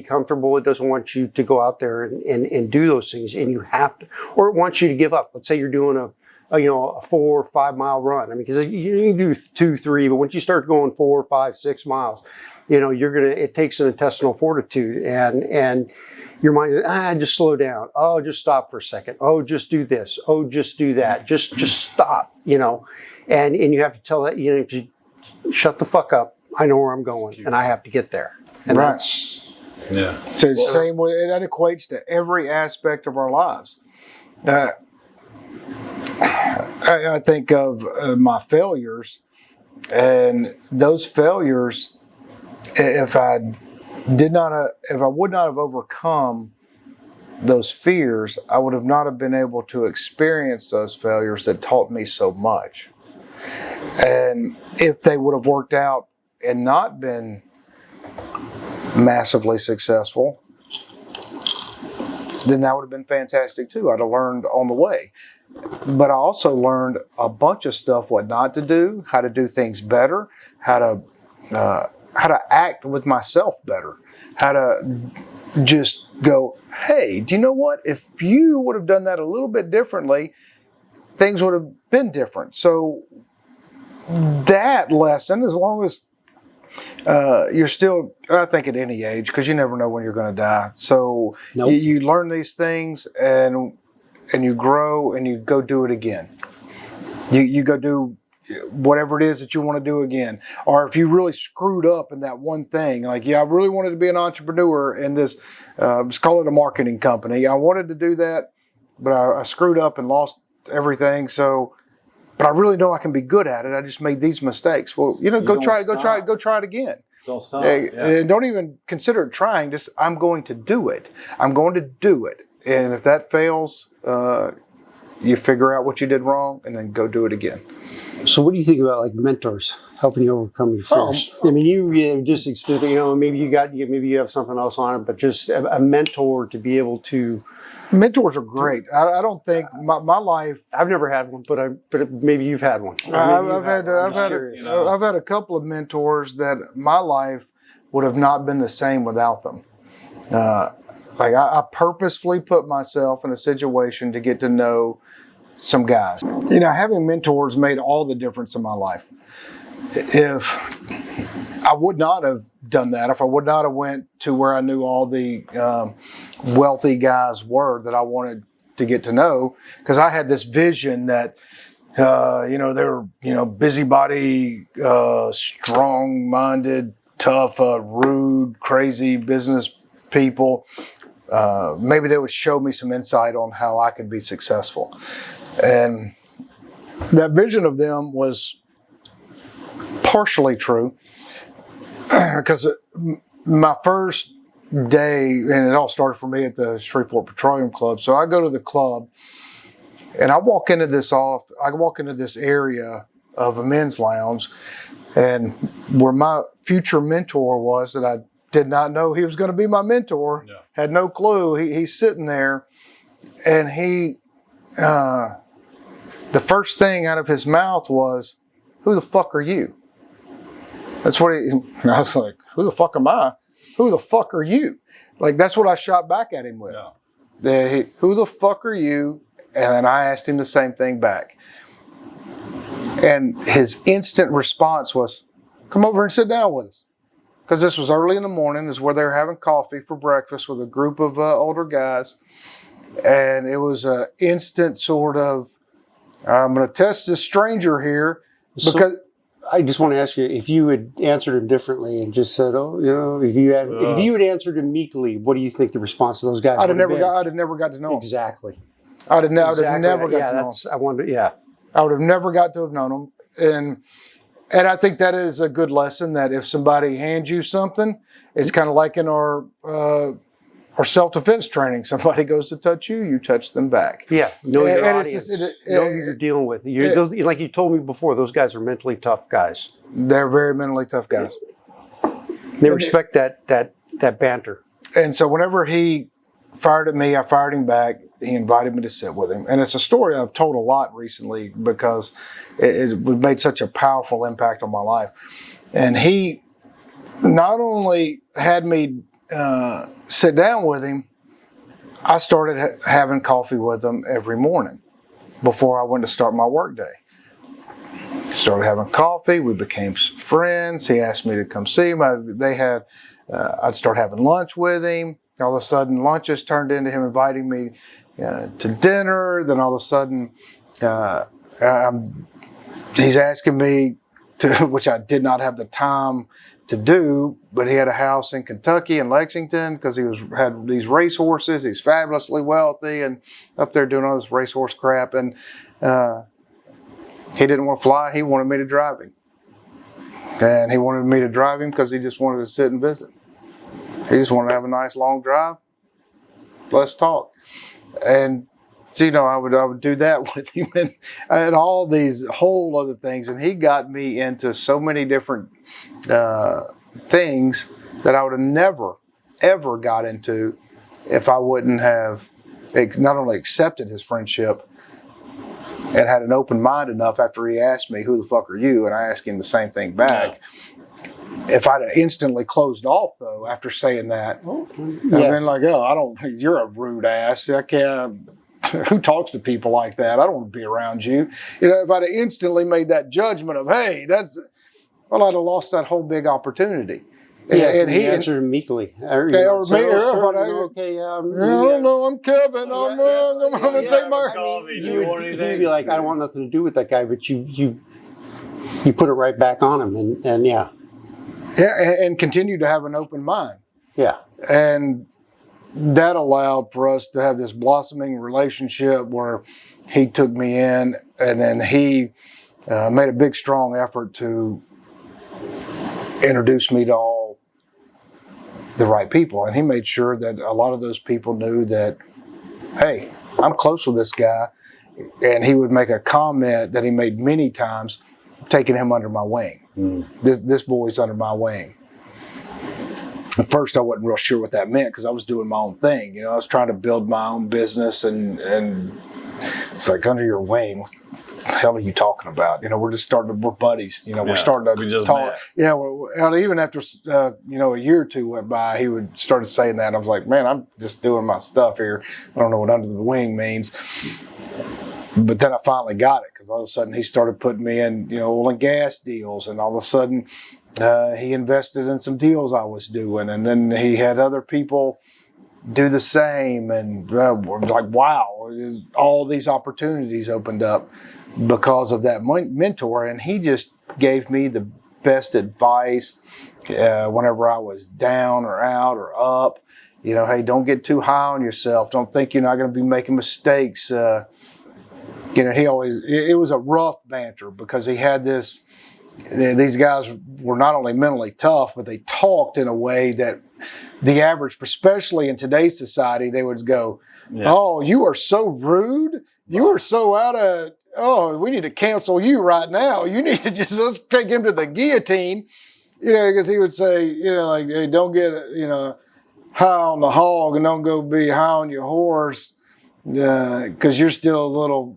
comfortable. It doesn't want you to go out there and do those things, and you have to, or it wants you to give up. Let's say you're doing a 4 or 5 mile run. I mean, because you can do 2, 3, but once you start going 4, 5, 6 miles, it takes an intestinal fortitude, and your mind is, just slow down. Oh, just stop for a second. Oh, just do this. Oh, just do that. Just stop, and you have to tell that, to shut the fuck up. I know where I'm going, and I have to get there. And Right. that's, Yeah. So it's the same way, and that equates to every aspect of our lives. I think of my failures, and those failures, if I would not have overcome those fears, I would have not have been able to experience those failures that taught me so much. And if they would have worked out and not been massively successful, then that would have been fantastic too. I'd have learned on the way. But I also learned a bunch of stuff, what not to do, how to do things better, how to act with myself better, how to just go, hey, do you know what? If you would have done that a little bit differently, things would have been different. So that lesson, as long as you're still, I think at any age, because you never know when you're going to die. So Nope. you learn these things, and you grow, and you go do it again. You go do whatever it is that you want to do again. Or if you really screwed up in that one thing, like, I really wanted to be an entrepreneur in this, let's call it a marketing company. I wanted to do that, but I screwed up and lost everything. So, but I really know I can be good at it. I just made these mistakes. Well, go try it again. Don't stop. And don't even consider trying. Just, I'm going to do it. I'm going to do it. And if that fails, you figure out what you did wrong and then go do it again. So what do you think about like mentors helping you overcome your fears? I mean, you just explained, maybe you have something else on it, but just a mentor to be able to. Mentors are great. I don't think my life. I've never had one, but maybe you've had one. I've had a couple of mentors that my life would have not been the same without them. Like I purposefully put myself in a situation to get to know some guys. Having mentors made all the difference in my life. If I would not have done that, if I would not have went to where I knew all the wealthy guys were that I wanted to get to know, because I had this vision that they were busybody, strong-minded, tough, rude, crazy business people. Maybe they would show me some insight on how I could be successful. And that vision of them was partially true, because my first day, and it all started for me at the Shreveport Petroleum Club. So I go to the club and I walk into this area of a men's lounge, and where my future mentor was, that I did not know he was going to be my mentor. No. Had no clue. He's sitting there, and the first thing out of his mouth was, "Who the fuck are you?" That's what and I was like, "Who the fuck am I? Who the fuck are you?" Like, that's what I shot back at him with. Yeah. Who the fuck are you? And then I asked him the same thing back. And his instant response was, "Come over and sit down with us." Because this was early in the morning, is where they were having coffee for breakfast with a group of older guys. And it was an instant sort of, I'm going to test this stranger here. Because I just want to ask you, if you had answered him differently and just said, if you had answered him meekly, what do you think the response of those guys would have been? I'd have never got to know him. Exactly. I would have never got to know him. I would have never got to have known him. And I think that is a good lesson, that if somebody hands you something, it's kind of like in our self-defense training. Somebody goes to touch you, you touch them back. Yeah, know your audience. Know who you're dealing with. Like you told me before, those guys are mentally tough guys. They're very mentally tough guys. They respect that banter. And so whenever he fired at me, I fired him back. He invited me to sit with him. And it's a story I've told a lot recently, because it made such a powerful impact on my life. And he not only had me sit down with him, I started having coffee with him every morning before I went to start my work day. Started having coffee. We became friends. He asked me to come see him. I'd start having lunch with him. All of a sudden, lunches turned into him inviting me to dinner. Then all of a sudden, he's asking me to, which I did not have the time to do, but he had a house in Kentucky in Lexington, because he had these racehorses. He's fabulously wealthy and up there doing all this racehorse crap. And he didn't want to fly. He wanted me to drive him. And he wanted me to drive him because he just wanted to sit and visit. He just wanted to have a nice long drive. Let's talk. And so, I would do that with him, and all these whole other things. And he got me into so many different things that I would have never, ever got into if I wouldn't have not only accepted his friendship and had an open mind enough after he asked me, "Who the fuck are you?" And I asked him the same thing back. Yeah. If I'd have instantly closed off, though, after saying that, I've been like, you're a rude ass. I can't. Who talks to people like that? I don't want to be around you. If I'd have instantly made that judgment of, hey, I'd have lost that whole big opportunity. Yeah, and he answered meekly. I don't know, I'm Kevin. I'm going to take my... You'd be like, I don't want nothing to do with that guy, but you you put it right back on them, and yeah, and continue to have an open mind. yeah, And that allowed for us to have this blossoming relationship where he took me in, and then he made a big, strong effort to introduce me to all the right people. And he made sure that a lot of those people knew that, hey, I'm close with this guy. And he would make a comment that he made many times, taking him under my wing. This boy's under my wing. At first, I wasn't real sure what that meant because I was doing my own thing. You know, I was trying to build my own business, and it's like, under your wing. What the hell are you talking about? You know, we're buddies. You know, we're starting to just talk. met. Yeah, well, even after a year or two went by, he would started saying that. I was like, man, I'm just doing my stuff here. I don't know what under the wing means. But then I finally got it because all of a sudden he started putting me in, oil and gas deals, and all of a sudden he invested in some deals I was doing, and then he had other people do the same, and we're like, wow, all these opportunities opened up because of that mentor, and he just gave me the best advice whenever I was down or out or up. Hey, don't get too high on yourself. Don't think you're not going to be making mistakes. It was a rough banter because he had these guys were not only mentally tough, but they talked in a way that the average, especially in today's society, they would go, oh, you are so rude. You are so we need to cancel you right now. You need to let's take him to the guillotine, because he would say, like, hey, don't get, high on the hog and don't go be high on your horse. Because you're still a little,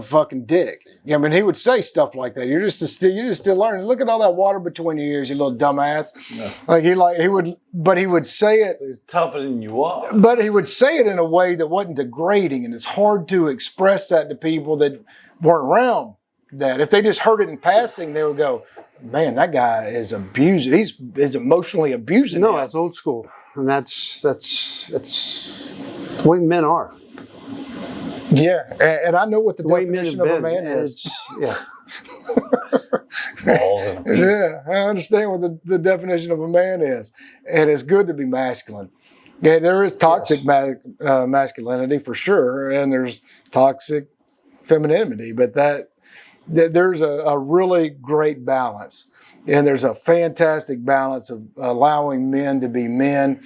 fucking dick. I mean, he would say stuff like that. You're just still learning. Look at all that water between your ears, you little dumbass. No. But he would say it. He's toughening you up. But he would say it in a way that wasn't degrading, and it's hard to express that to people that weren't around that. If they just heard it in passing, they would go, "Man, that guy is abusing. He's emotionally abusing." No, him. that's old school, and that's the way men are. Yeah, and I know what the way definition of a man is. Yeah. Balls in a piece. Yeah, I understand what the definition of a man is, and it's good to be masculine. Yeah, there is toxic masculinity for sure, and there's toxic femininity, but there's a really great balance, and there's a fantastic balance of allowing men to be men,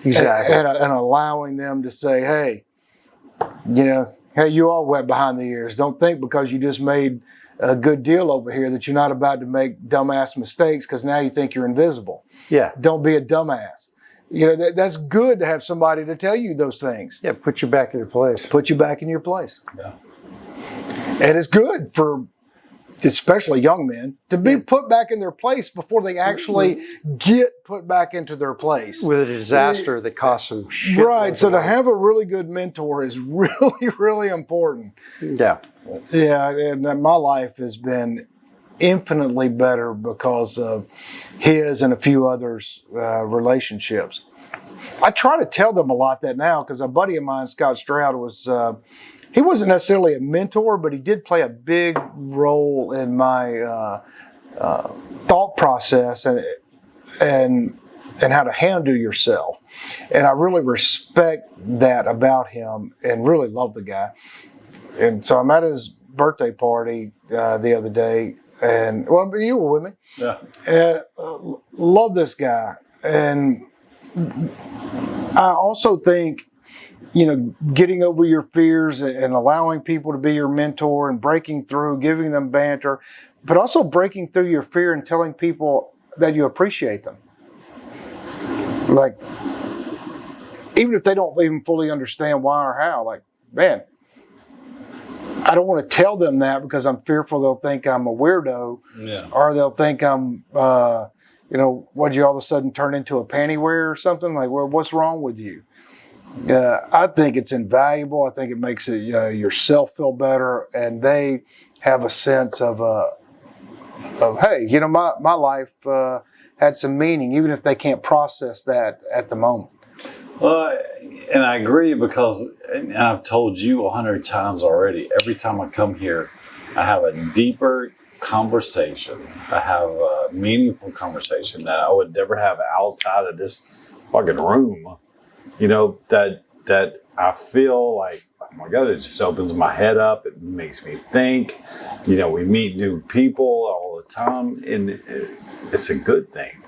Exactly, and allowing them to say, hey, hey, you are wet behind the ears. Don't think because you just made a good deal over here that you're not about to make dumbass mistakes because now you think you're invisible. Yeah. Don't be a dumbass. That's good to have somebody to tell you those things. Yeah, put you back in your place. Put you back in your place. Yeah. And it's good for especially young men to be put back in their place before they actually get put back into their place. With a disaster that costs them shit. Right. So to have a really good mentor is really, really important. Yeah. Yeah. And my life has been infinitely better because of his and a few others' relationships. I try to tell them a lot that now because a buddy of mine, Scott Stroud, he wasn't necessarily a mentor, but he did play a big role in my thought process and how to handle yourself. And I really respect that about him and really love the guy. And so I'm at his birthday party the other day, and you were with me. Yeah. Love this guy. And I also think, getting over your fears and allowing people to be your mentor and breaking through, giving them banter, but also breaking through your fear and telling people that you appreciate them. Like, even if they don't even fully understand why or how, like, man, I don't want to tell them that because I'm fearful they'll think I'm a weirdo. Yeah. Or they'll think I'm, what'd you all of a sudden turn into a panty wearer or something? Like, well, what's wrong with you? I think it's invaluable. I think it makes yourself feel better, and they have a sense of hey, my life had some meaning, even if they can't process that at the moment. Well, and I agree because, and I've told you 100 times already, every time I come here, I have a deeper conversation. I have a meaningful conversation that I would never have outside of this fucking room. You know, that I feel like, oh my God, it just opens my head up. It makes me think. You know, we meet new people all the time, and it's a good thing.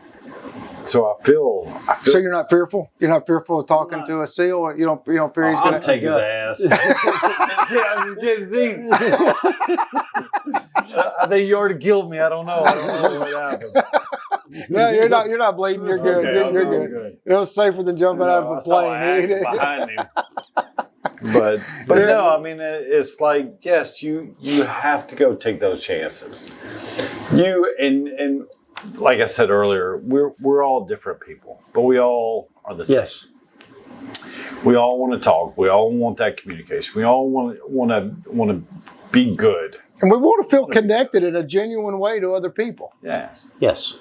So I feel. So you're not fearful? You're not fearful of talking to a seal? You don't fear he's going I'll take his ass. I'm just kidding. See, I think you already killed me. I don't know what happened. No, you're not bleeding. You're good. Okay, You're I'm good. good. It was safer than jumping out of I a saw plane. Axe behind him. But no, I mean, it's like, yes, you have to go take those chances. You and like I said earlier, we're all different people, but we all are the same. Yes. We all want to talk. We all want that communication. We all want to be good. And we want to feel connected in a genuine way to other people. Yes. Yes.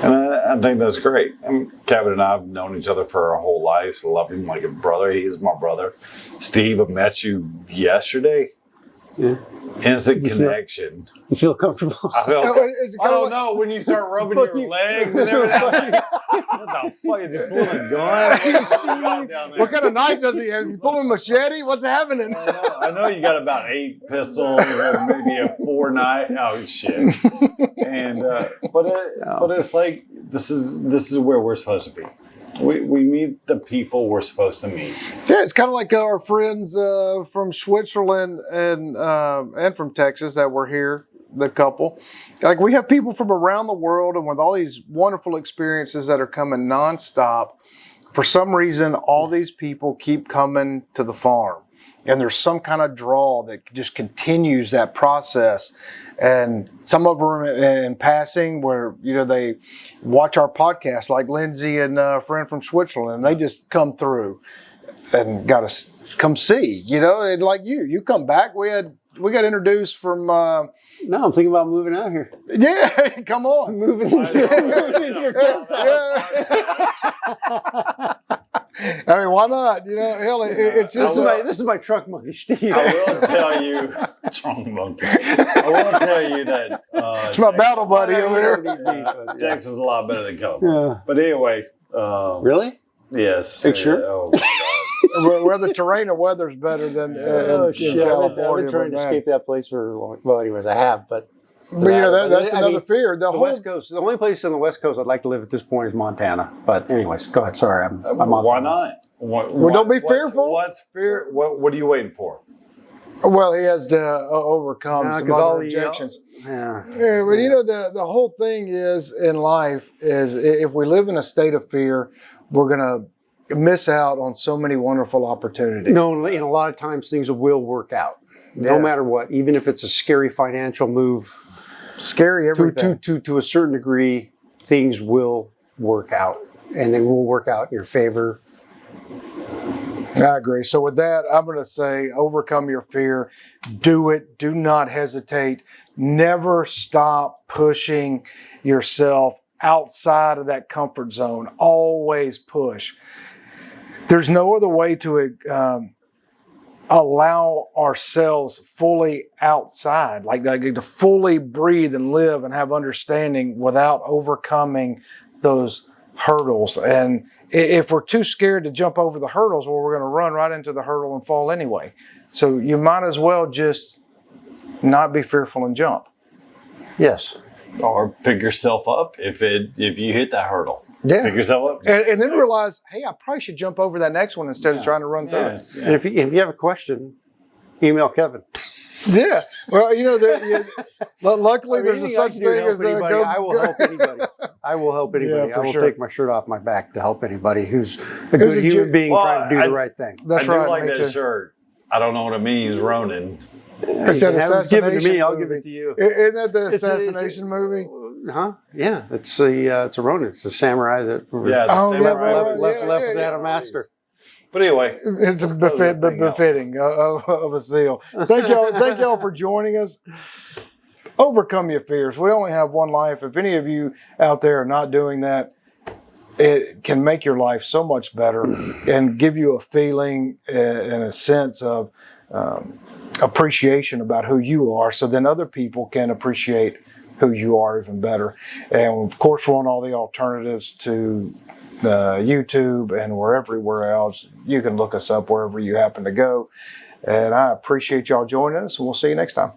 And I think that's great. Kevin and I have known each other for our whole lives. I love him like a brother. He's my brother. Steve, I met you yesterday. Yeah. Instant connection. You feel comfortable? I feel. Is it I kinda don't like- know when you start rubbing your legs and everything. What the fuck is he pulling a gun? What kind of knife does he have? Is he pulling a machete? What's happening? I know you got about 8 pistols, maybe a 4 knife. Oh shit! And but it's like this is where we're supposed to be. We meet the people we're supposed to meet. Yeah, it's kind of like our friends from Switzerland and from Texas that were here, the couple. Like we have people from around the world, and with all these wonderful experiences that are coming nonstop, for some reason, all these people keep coming to the farm. And there's some kind of draw that just continues that process. And some of them in passing where, you know, they watch our podcast like Lindsay and a friend from Switzerland, and they just come through and got to come see, you know, and like you come back. We got introduced from, No, I'm thinking about moving out here. yeah, come on. Moving into your guest house. I mean, why not? You know, hell, it's just This is my truck monkey, Steve. I will tell you, Strong Monkey. I will tell you that it's my battle buddy over here. Texas is a lot better than California. Yeah. But anyway, Really? yes. Are you sure? Oh my God. Where the terrain of weather's better than Oh, in shit. I've California. been trying to but, escape that place for a long. Well, anyways, I have, but you know, that's I another mean, fear. The the whole West Coast. The only place on the West Coast I'd like to live at this point is Montana. But anyways, go ahead. Sorry, I'm off. Why not? Well, don't be fearful. What's fear? What are you waiting for? Well, he has to overcome Yeah, some 'cause all other the, objections. Yeah. Yeah, but you know, the whole thing is in life is if we live in a state of fear, we're gonna miss out on so many wonderful opportunities. No, and a lot of times things will work out, Yeah. no matter what. Even if it's a scary financial move, Scary everything. to a certain degree, things will work out, and they will work out in your favor. I agree. So with that, I'm going to say overcome your fear. Do it. Do not hesitate. Never stop pushing yourself outside of that comfort zone. Always push. There's no other way to allow ourselves fully outside, like to fully breathe and live and have understanding without overcoming those hurdles. And if we're too scared to jump over the hurdles, well, we're going to run right into the hurdle and fall anyway. So you might as well just not be fearful and jump. Yes. Or pick yourself up if you hit that hurdle. Yeah. Pick yourself up. And then realize, hey, I probably should jump over that next one instead of trying to run through it. Yes, And if you have a question, email Kevin. Yeah. Well, you know, luckily there's a such thing as anybody. I will help anybody. I will help anybody. Yeah, I for will sure. take my shirt off my back to help anybody who's a good a human Jew- being Well, trying to do I- the right thing. That's I do right. like me that too. shirt. I don't know what it means, Ronin. It's that You can have it given to me. assassination I'll give movie. it to you. Isn't that the It's a- assassination movie? Huh? Yeah, it's a Ronin. It's a samurai that Yeah, the Oh, yeah, samurai right, with- right. left yeah, without yeah. a master. But anyway, It's a Let's close this thing out. befitting of a seal. Thank y'all for joining us. Overcome your fears. We only have one life. If any of you out there are not doing that, it can make your life so much better and give you a feeling and a sense of appreciation about who you are, so then other people can appreciate who you are even better. And of course, we're on all the alternatives to YouTube, and we're everywhere else. You can look us up wherever you happen to go. And I appreciate y'all joining us, and we'll see you next time.